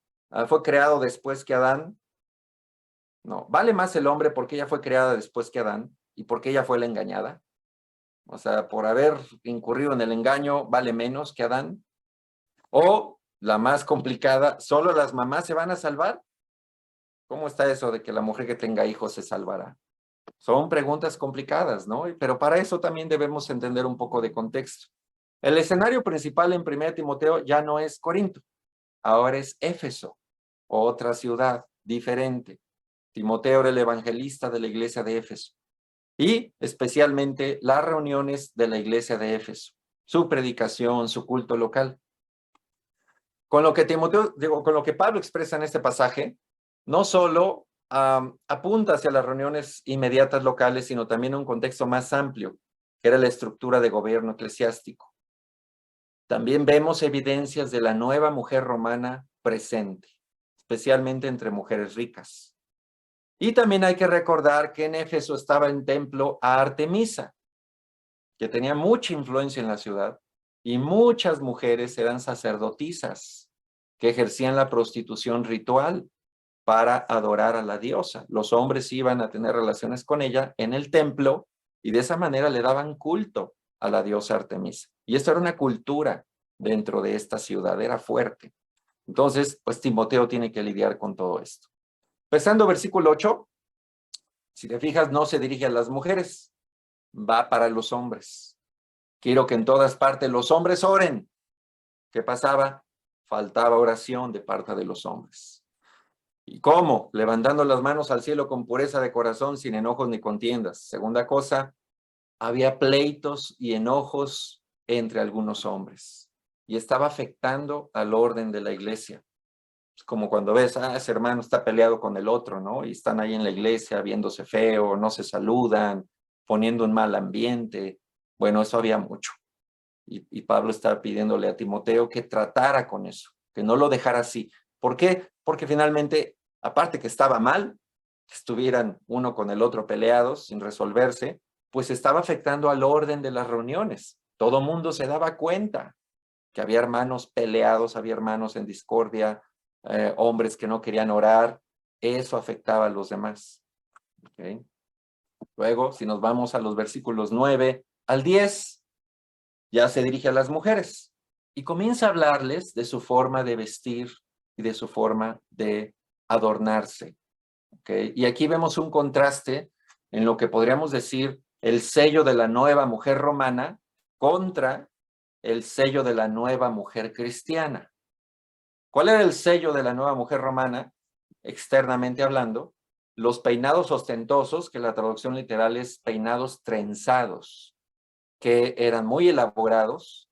después que Adán? No, ¿vale más el hombre porque ella fue creada después que Adán y porque ella fue la engañada? O sea, por haber incurrido en el engaño, ¿vale menos que Adán? O, la más complicada, ¿solo las mamás se van a salvar? ¿Cómo está eso de que la mujer que tenga hijos se salvará? Son preguntas complicadas, ¿no? Pero para eso también debemos entender un poco de contexto. El escenario principal en 1 Timoteo ya no es Corinto, ahora es Éfeso, otra ciudad diferente. Timoteo era el evangelista de la iglesia de Éfeso. Y especialmente las reuniones de la iglesia de Éfeso, su predicación, su culto local. Con lo que Pablo expresa en este pasaje, no solo apunta hacia las reuniones inmediatas locales, sino también un contexto más amplio, que era la estructura de gobierno eclesiástico. También vemos evidencias de la nueva mujer romana presente, especialmente entre mujeres ricas. Y también hay que recordar que en Éfeso estaba en templo a Artemisa, que tenía mucha influencia en la ciudad, y muchas mujeres eran sacerdotisas que ejercían la prostitución ritual para adorar a la diosa. Los hombres iban a tener relaciones con ella en el templo y de esa manera le daban culto a la diosa Artemisa. Y esto era una cultura dentro de esta ciudad, era fuerte. Entonces, pues Timoteo tiene que lidiar con todo esto. Empezando versículo 8, si te fijas, no se dirige a las mujeres, va para los hombres. Quiero que en todas partes los hombres oren. ¿Qué pasaba? Faltaba oración de parte de los hombres. ¿Y cómo? Levantando las manos al cielo con pureza de corazón, sin enojos ni contiendas. Segunda cosa, había pleitos y enojos entre algunos hombres. Y estaba afectando al orden de la iglesia. Es como cuando ves, ese hermano está peleado con el otro, ¿no? Y están ahí en la iglesia viéndose feo, no se saludan, poniendo un mal ambiente. Bueno, eso había mucho. Y Pablo estaba pidiéndole a Timoteo que tratara con eso, que no lo dejara así. ¿Por qué? Porque finalmente, aparte que estaba mal, que estuvieran uno con el otro peleados sin resolverse, pues estaba afectando al orden de las reuniones. Todo mundo se daba cuenta que había hermanos peleados, había hermanos en discordia, hombres que no querían orar. Eso afectaba a los demás. ¿Okay? Luego, si nos vamos a los versículos 9 al 10, ya se dirige a las mujeres y comienza a hablarles de su forma de vestir y de su forma de adornarse. ¿Okay? Y aquí vemos un contraste en lo que podríamos decir el sello de la nueva mujer romana contra el sello de la nueva mujer cristiana. ¿Cuál era el sello de la nueva mujer romana? Externamente hablando, los peinados ostentosos, que la traducción literal es peinados trenzados, que eran muy elaborados,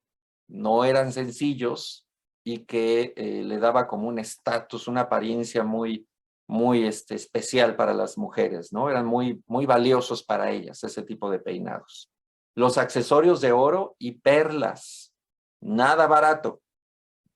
no eran sencillos y que le daba como un estatus, una apariencia muy especial para las mujeres, ¿no? Eran muy valiosos para ellas, ese tipo de peinados. Los accesorios de oro y perlas, nada barato,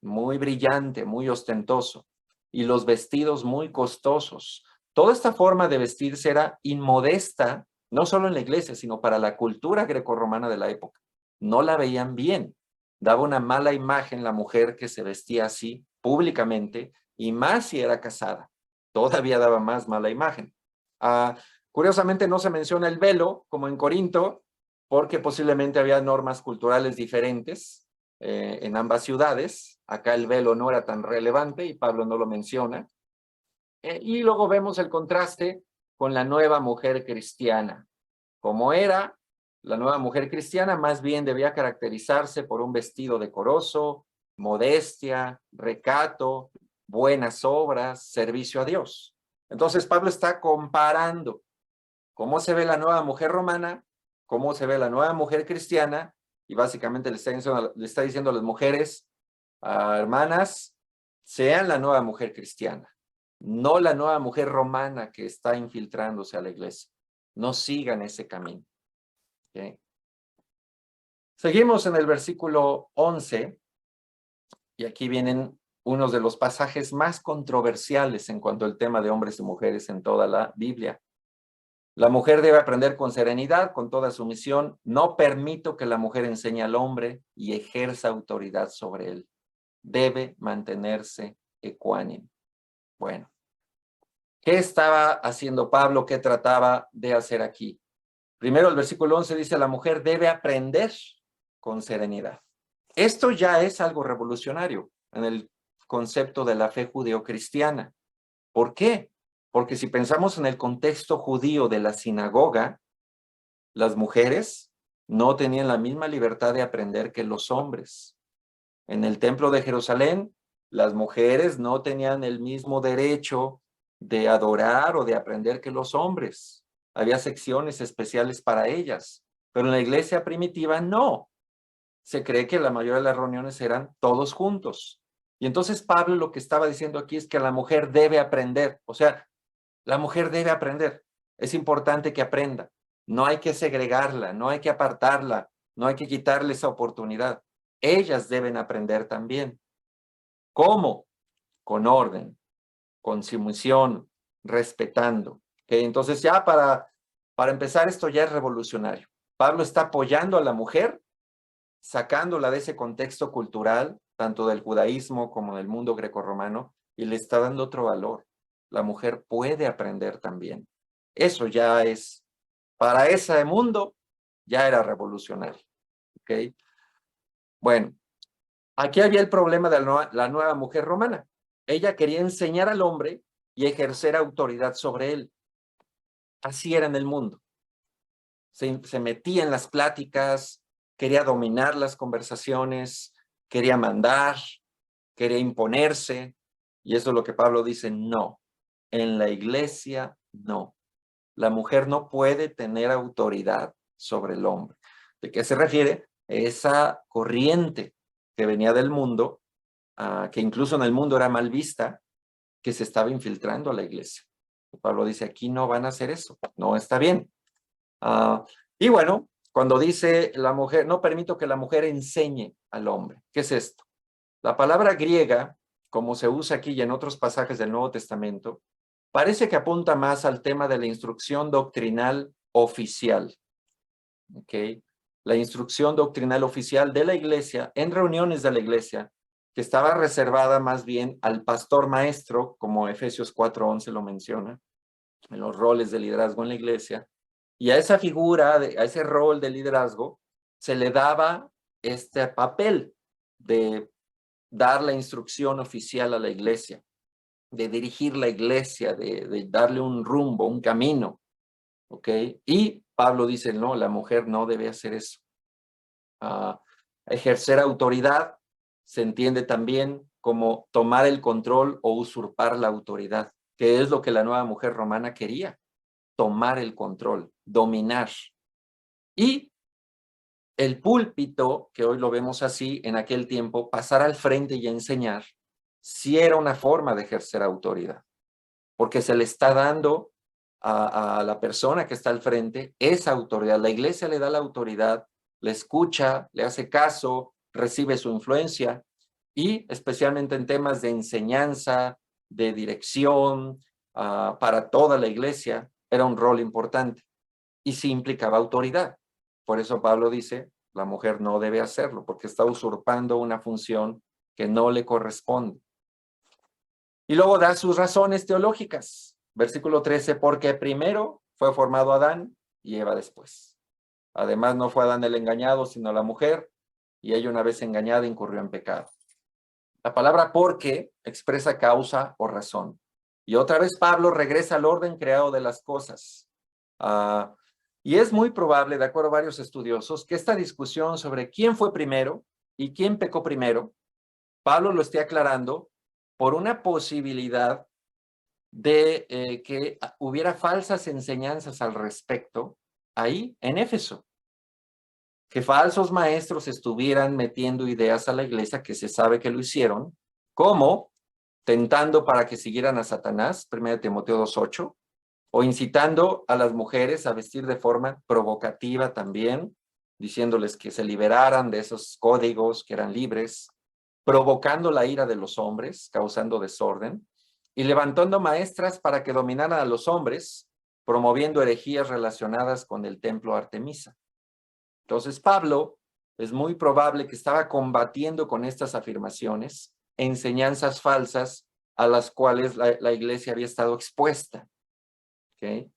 muy brillante, muy ostentoso. Y los vestidos muy costosos. Toda esta forma de vestirse era inmodesta, no solo en la iglesia, sino para la cultura grecorromana de la época. No la veían bien. Daba una mala imagen la mujer que se vestía así públicamente, y más si era casada. Todavía daba más mala imagen. Curiosamente no se menciona el velo, como en Corinto, porque posiblemente había normas culturales diferentes en ambas ciudades. Acá el velo no era tan relevante y Pablo no lo menciona. Y luego vemos el contraste con la nueva mujer cristiana. Como era la nueva mujer cristiana, más bien debía caracterizarse por un vestido decoroso, modestia, recato, buenas obras, servicio a Dios. Entonces Pablo está comparando cómo se ve la nueva mujer romana, cómo se ve la nueva mujer cristiana, y básicamente le está diciendo a las mujeres, hermanas, sean la nueva mujer cristiana, no la nueva mujer romana que está infiltrándose a la iglesia. No sigan ese camino. ¿Okay? Seguimos en el versículo 11, y aquí vienen unos de los pasajes más controversiales en cuanto al tema de hombres y mujeres en toda la Biblia. La mujer debe aprender con serenidad, con toda sumisión. No permito que la mujer enseñe al hombre y ejerza autoridad sobre él. Debe mantenerse ecuánime. Bueno, ¿qué estaba haciendo Pablo? ¿Qué trataba de hacer aquí? Primero, el versículo 11 dice, la mujer debe aprender con serenidad. Esto ya es algo revolucionario en el concepto de la fe judeocristiana. ¿Por qué? Porque si pensamos en el contexto judío de la sinagoga, las mujeres no tenían la misma libertad de aprender que los hombres. En el templo de Jerusalén, las mujeres no tenían el mismo derecho de adorar o de aprender que los hombres. Había secciones especiales para ellas, pero en la iglesia primitiva no. Se cree que la mayoría de las reuniones eran todos juntos. Y entonces Pablo lo que estaba diciendo aquí es que la mujer debe aprender. O sea, la mujer debe aprender. Es importante que aprenda. No hay que segregarla, no hay que apartarla, no hay que quitarle esa oportunidad. Ellas deben aprender también. ¿Cómo? Con orden, con sumisión, respetando. ¿Okay? Entonces ya para empezar, esto ya es revolucionario. Pablo está apoyando a la mujer, sacándola de ese contexto cultural, tanto del judaísmo como del mundo grecorromano, y le está dando otro valor. La mujer puede aprender también. Eso ya es, para ese mundo, ya era revolucionario. ¿Okay? Bueno, aquí había el problema de la nueva mujer romana. Ella quería enseñar al hombre y ejercer autoridad sobre él. Así era en el mundo. Se metía en las pláticas, quería dominar las conversaciones, quería mandar, quería imponerse. Y eso es lo que Pablo dice, no. En la iglesia, no. La mujer no puede tener autoridad sobre el hombre. ¿De qué se refiere? Esa corriente que venía del mundo, que incluso en el mundo era mal vista, que se estaba infiltrando a la iglesia. Pablo dice, aquí no van a hacer eso, no está bien. Y bueno, cuando dice la mujer, no permito que la mujer enseñe al hombre. ¿Qué es esto? La palabra griega, como se usa aquí y en otros pasajes del Nuevo Testamento, parece que apunta más al tema de la instrucción doctrinal oficial. ¿Okay? La instrucción doctrinal oficial de la iglesia, en reuniones de la iglesia, que estaba reservada más bien al pastor maestro, como Efesios 4:11 lo menciona, en los roles de liderazgo en la iglesia, y a esa figura, a ese rol de liderazgo, se le daba este papel de dar la instrucción oficial a la iglesia, de dirigir la iglesia, de darle un rumbo, un camino, ¿ok? Y Pablo dice, no, la mujer no debe hacer eso. Ejercer autoridad se entiende también como tomar el control o usurpar la autoridad, que es lo que la nueva mujer romana quería, tomar el control, dominar. Y el púlpito, que hoy lo vemos así, en aquel tiempo, pasar al frente y enseñar, sí era una forma de ejercer autoridad, porque se le está dando a la persona que está al frente esa autoridad. La iglesia le da la autoridad, le escucha, le hace caso, recibe su influencia, y especialmente en temas de enseñanza, de dirección, para toda la iglesia, era un rol importante, y sí implicaba autoridad. Por eso Pablo dice, la mujer no debe hacerlo, porque está usurpando una función que no le corresponde. Y luego da sus razones teológicas. Versículo 13, porque primero fue formado Adán y Eva después. Además no fue Adán el engañado, sino la mujer, y ella una vez engañada incurrió en pecado. La palabra porque expresa causa o razón. Y otra vez Pablo regresa al orden creado de las cosas. Y es muy probable, de acuerdo a varios estudiosos, que esta discusión sobre quién fue primero y quién pecó primero, Pablo lo esté aclarando por una posibilidad de que hubiera falsas enseñanzas al respecto ahí en Éfeso. Que falsos maestros estuvieran metiendo ideas a la iglesia, que se sabe que lo hicieron, como tentando para que siguieran a Satanás, 1 Timoteo 2:8, o incitando a las mujeres a vestir de forma provocativa también, diciéndoles que se liberaran de esos códigos que eran libres, provocando la ira de los hombres, causando desorden, y levantando maestras para que dominaran a los hombres, promoviendo herejías relacionadas con el templo Artemisa. Entonces Pablo es muy probable que estaba combatiendo con estas afirmaciones, enseñanzas falsas a las cuales la iglesia había estado expuesta. ¿Okay?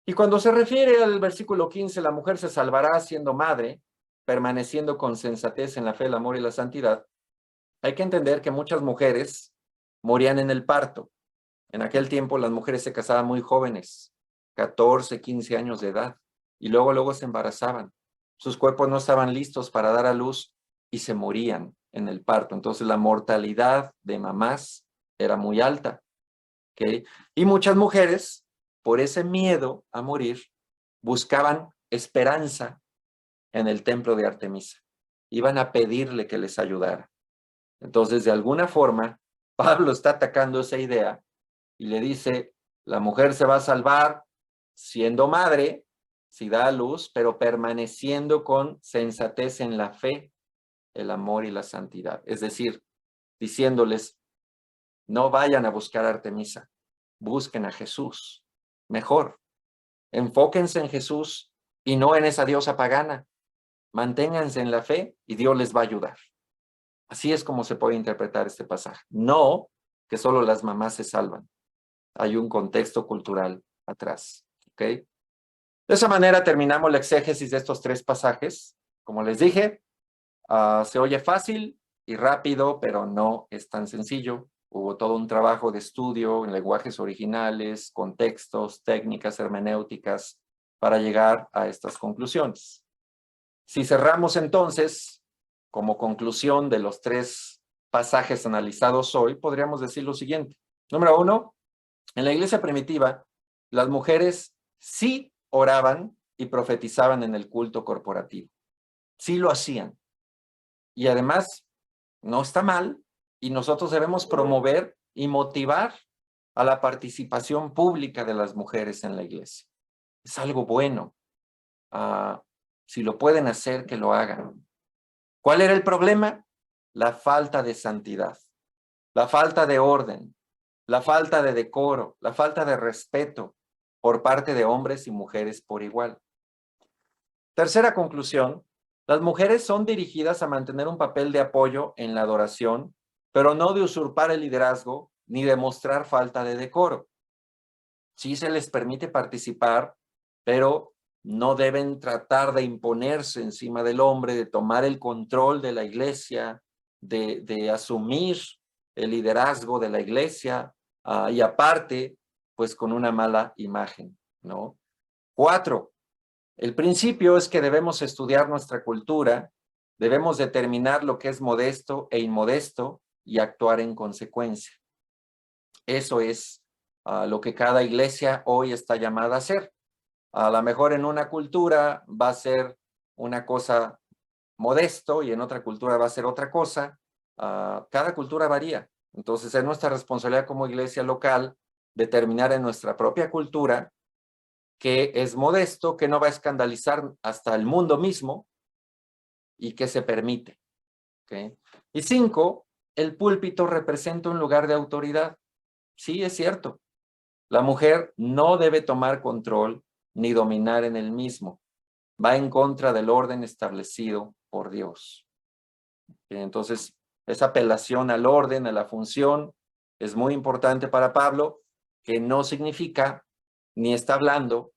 Y cuando se refiere al versículo 15, la mujer se salvará siendo madre, permaneciendo con sensatez en la fe, el amor y la santidad, hay que entender que muchas mujeres morían en el parto. En aquel tiempo las mujeres se casaban muy jóvenes, 14, 15 años de edad, y luego se embarazaban. Sus cuerpos no estaban listos para dar a luz y se morían en el parto. Entonces la mortalidad de mamás era muy alta. ¿Okay? Y muchas mujeres, por ese miedo a morir, buscaban esperanza en el templo de Artemisa. Iban a pedirle que les ayudara. Entonces, de alguna forma, Pablo está atacando esa idea y le dice, la mujer se va a salvar siendo madre, si da a luz, pero permaneciendo con sensatez en la fe, el amor y la santidad. Es decir, diciéndoles, no vayan a buscar a Artemisa, busquen a Jesús. Mejor, enfóquense en Jesús y no en esa diosa pagana. Manténganse en la fe y Dios les va a ayudar. Así es como se puede interpretar este pasaje. No que solo las mamás se salvan. Hay un contexto cultural atrás. ¿Ok? De esa manera terminamos la exégesis de estos tres pasajes. Como les dije, se oye fácil y rápido, pero no es tan sencillo. Hubo todo un trabajo de estudio en lenguajes originales, contextos, técnicas hermenéuticas para llegar a estas conclusiones. Si cerramos entonces, como conclusión de los tres pasajes analizados hoy, podríamos decir lo siguiente. Número 1, en la iglesia primitiva, las mujeres sí oraban y profetizaban en el culto corporativo. Sí lo hacían. Y además, no está mal, y nosotros debemos promover y motivar a la participación pública de las mujeres en la iglesia. Es algo bueno. Si lo pueden hacer, que lo hagan. ¿Cuál era el problema? La falta de santidad, la falta de orden, la falta de decoro, la falta de respeto por parte de hombres y mujeres por igual. Tercera conclusión, las mujeres son dirigidas a mantener un papel de apoyo en la adoración, pero no de usurpar el liderazgo ni de mostrar falta de decoro. Sí se les permite participar, pero no deben tratar de imponerse encima del hombre, de tomar el control de la iglesia, de asumir el liderazgo de la iglesia, y aparte, pues con una mala imagen, ¿no? 4, el principio es que debemos estudiar nuestra cultura, debemos determinar lo que es modesto e inmodesto y actuar en consecuencia. Eso es lo que cada iglesia hoy está llamada a hacer. A lo mejor en una cultura va a ser una cosa modesto y en otra cultura va a ser otra cosa. Cada cultura varía. Entonces es nuestra responsabilidad como iglesia local determinar en nuestra propia cultura que es modesto, que no va a escandalizar hasta el mundo mismo y que se permite. ¿Okay? Y 5, el púlpito representa un lugar de autoridad. Sí, es cierto. La mujer no debe tomar control ni dominar en el mismo. Va en contra del orden establecido por Dios. Entonces, esa apelación al orden, a la función, es muy importante para Pablo, que no significa ni está hablando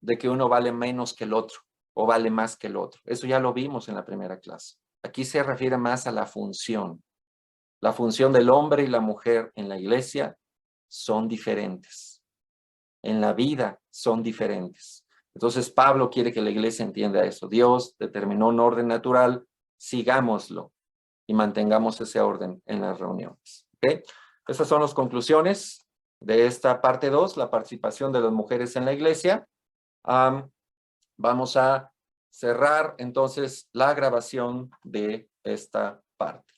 de que uno vale menos que el otro o vale más que el otro. Eso ya lo vimos en la primera clase. Aquí se refiere más a la función La función del hombre y la mujer en la iglesia son diferentes. En la vida son diferentes. Entonces Pablo quiere que la iglesia entienda eso. Dios determinó un orden natural, sigámoslo y mantengamos ese orden en las reuniones. ¿Okay? Esas son las conclusiones de esta parte 2, la participación de las mujeres en la iglesia. Vamos a cerrar entonces la grabación de esta parte.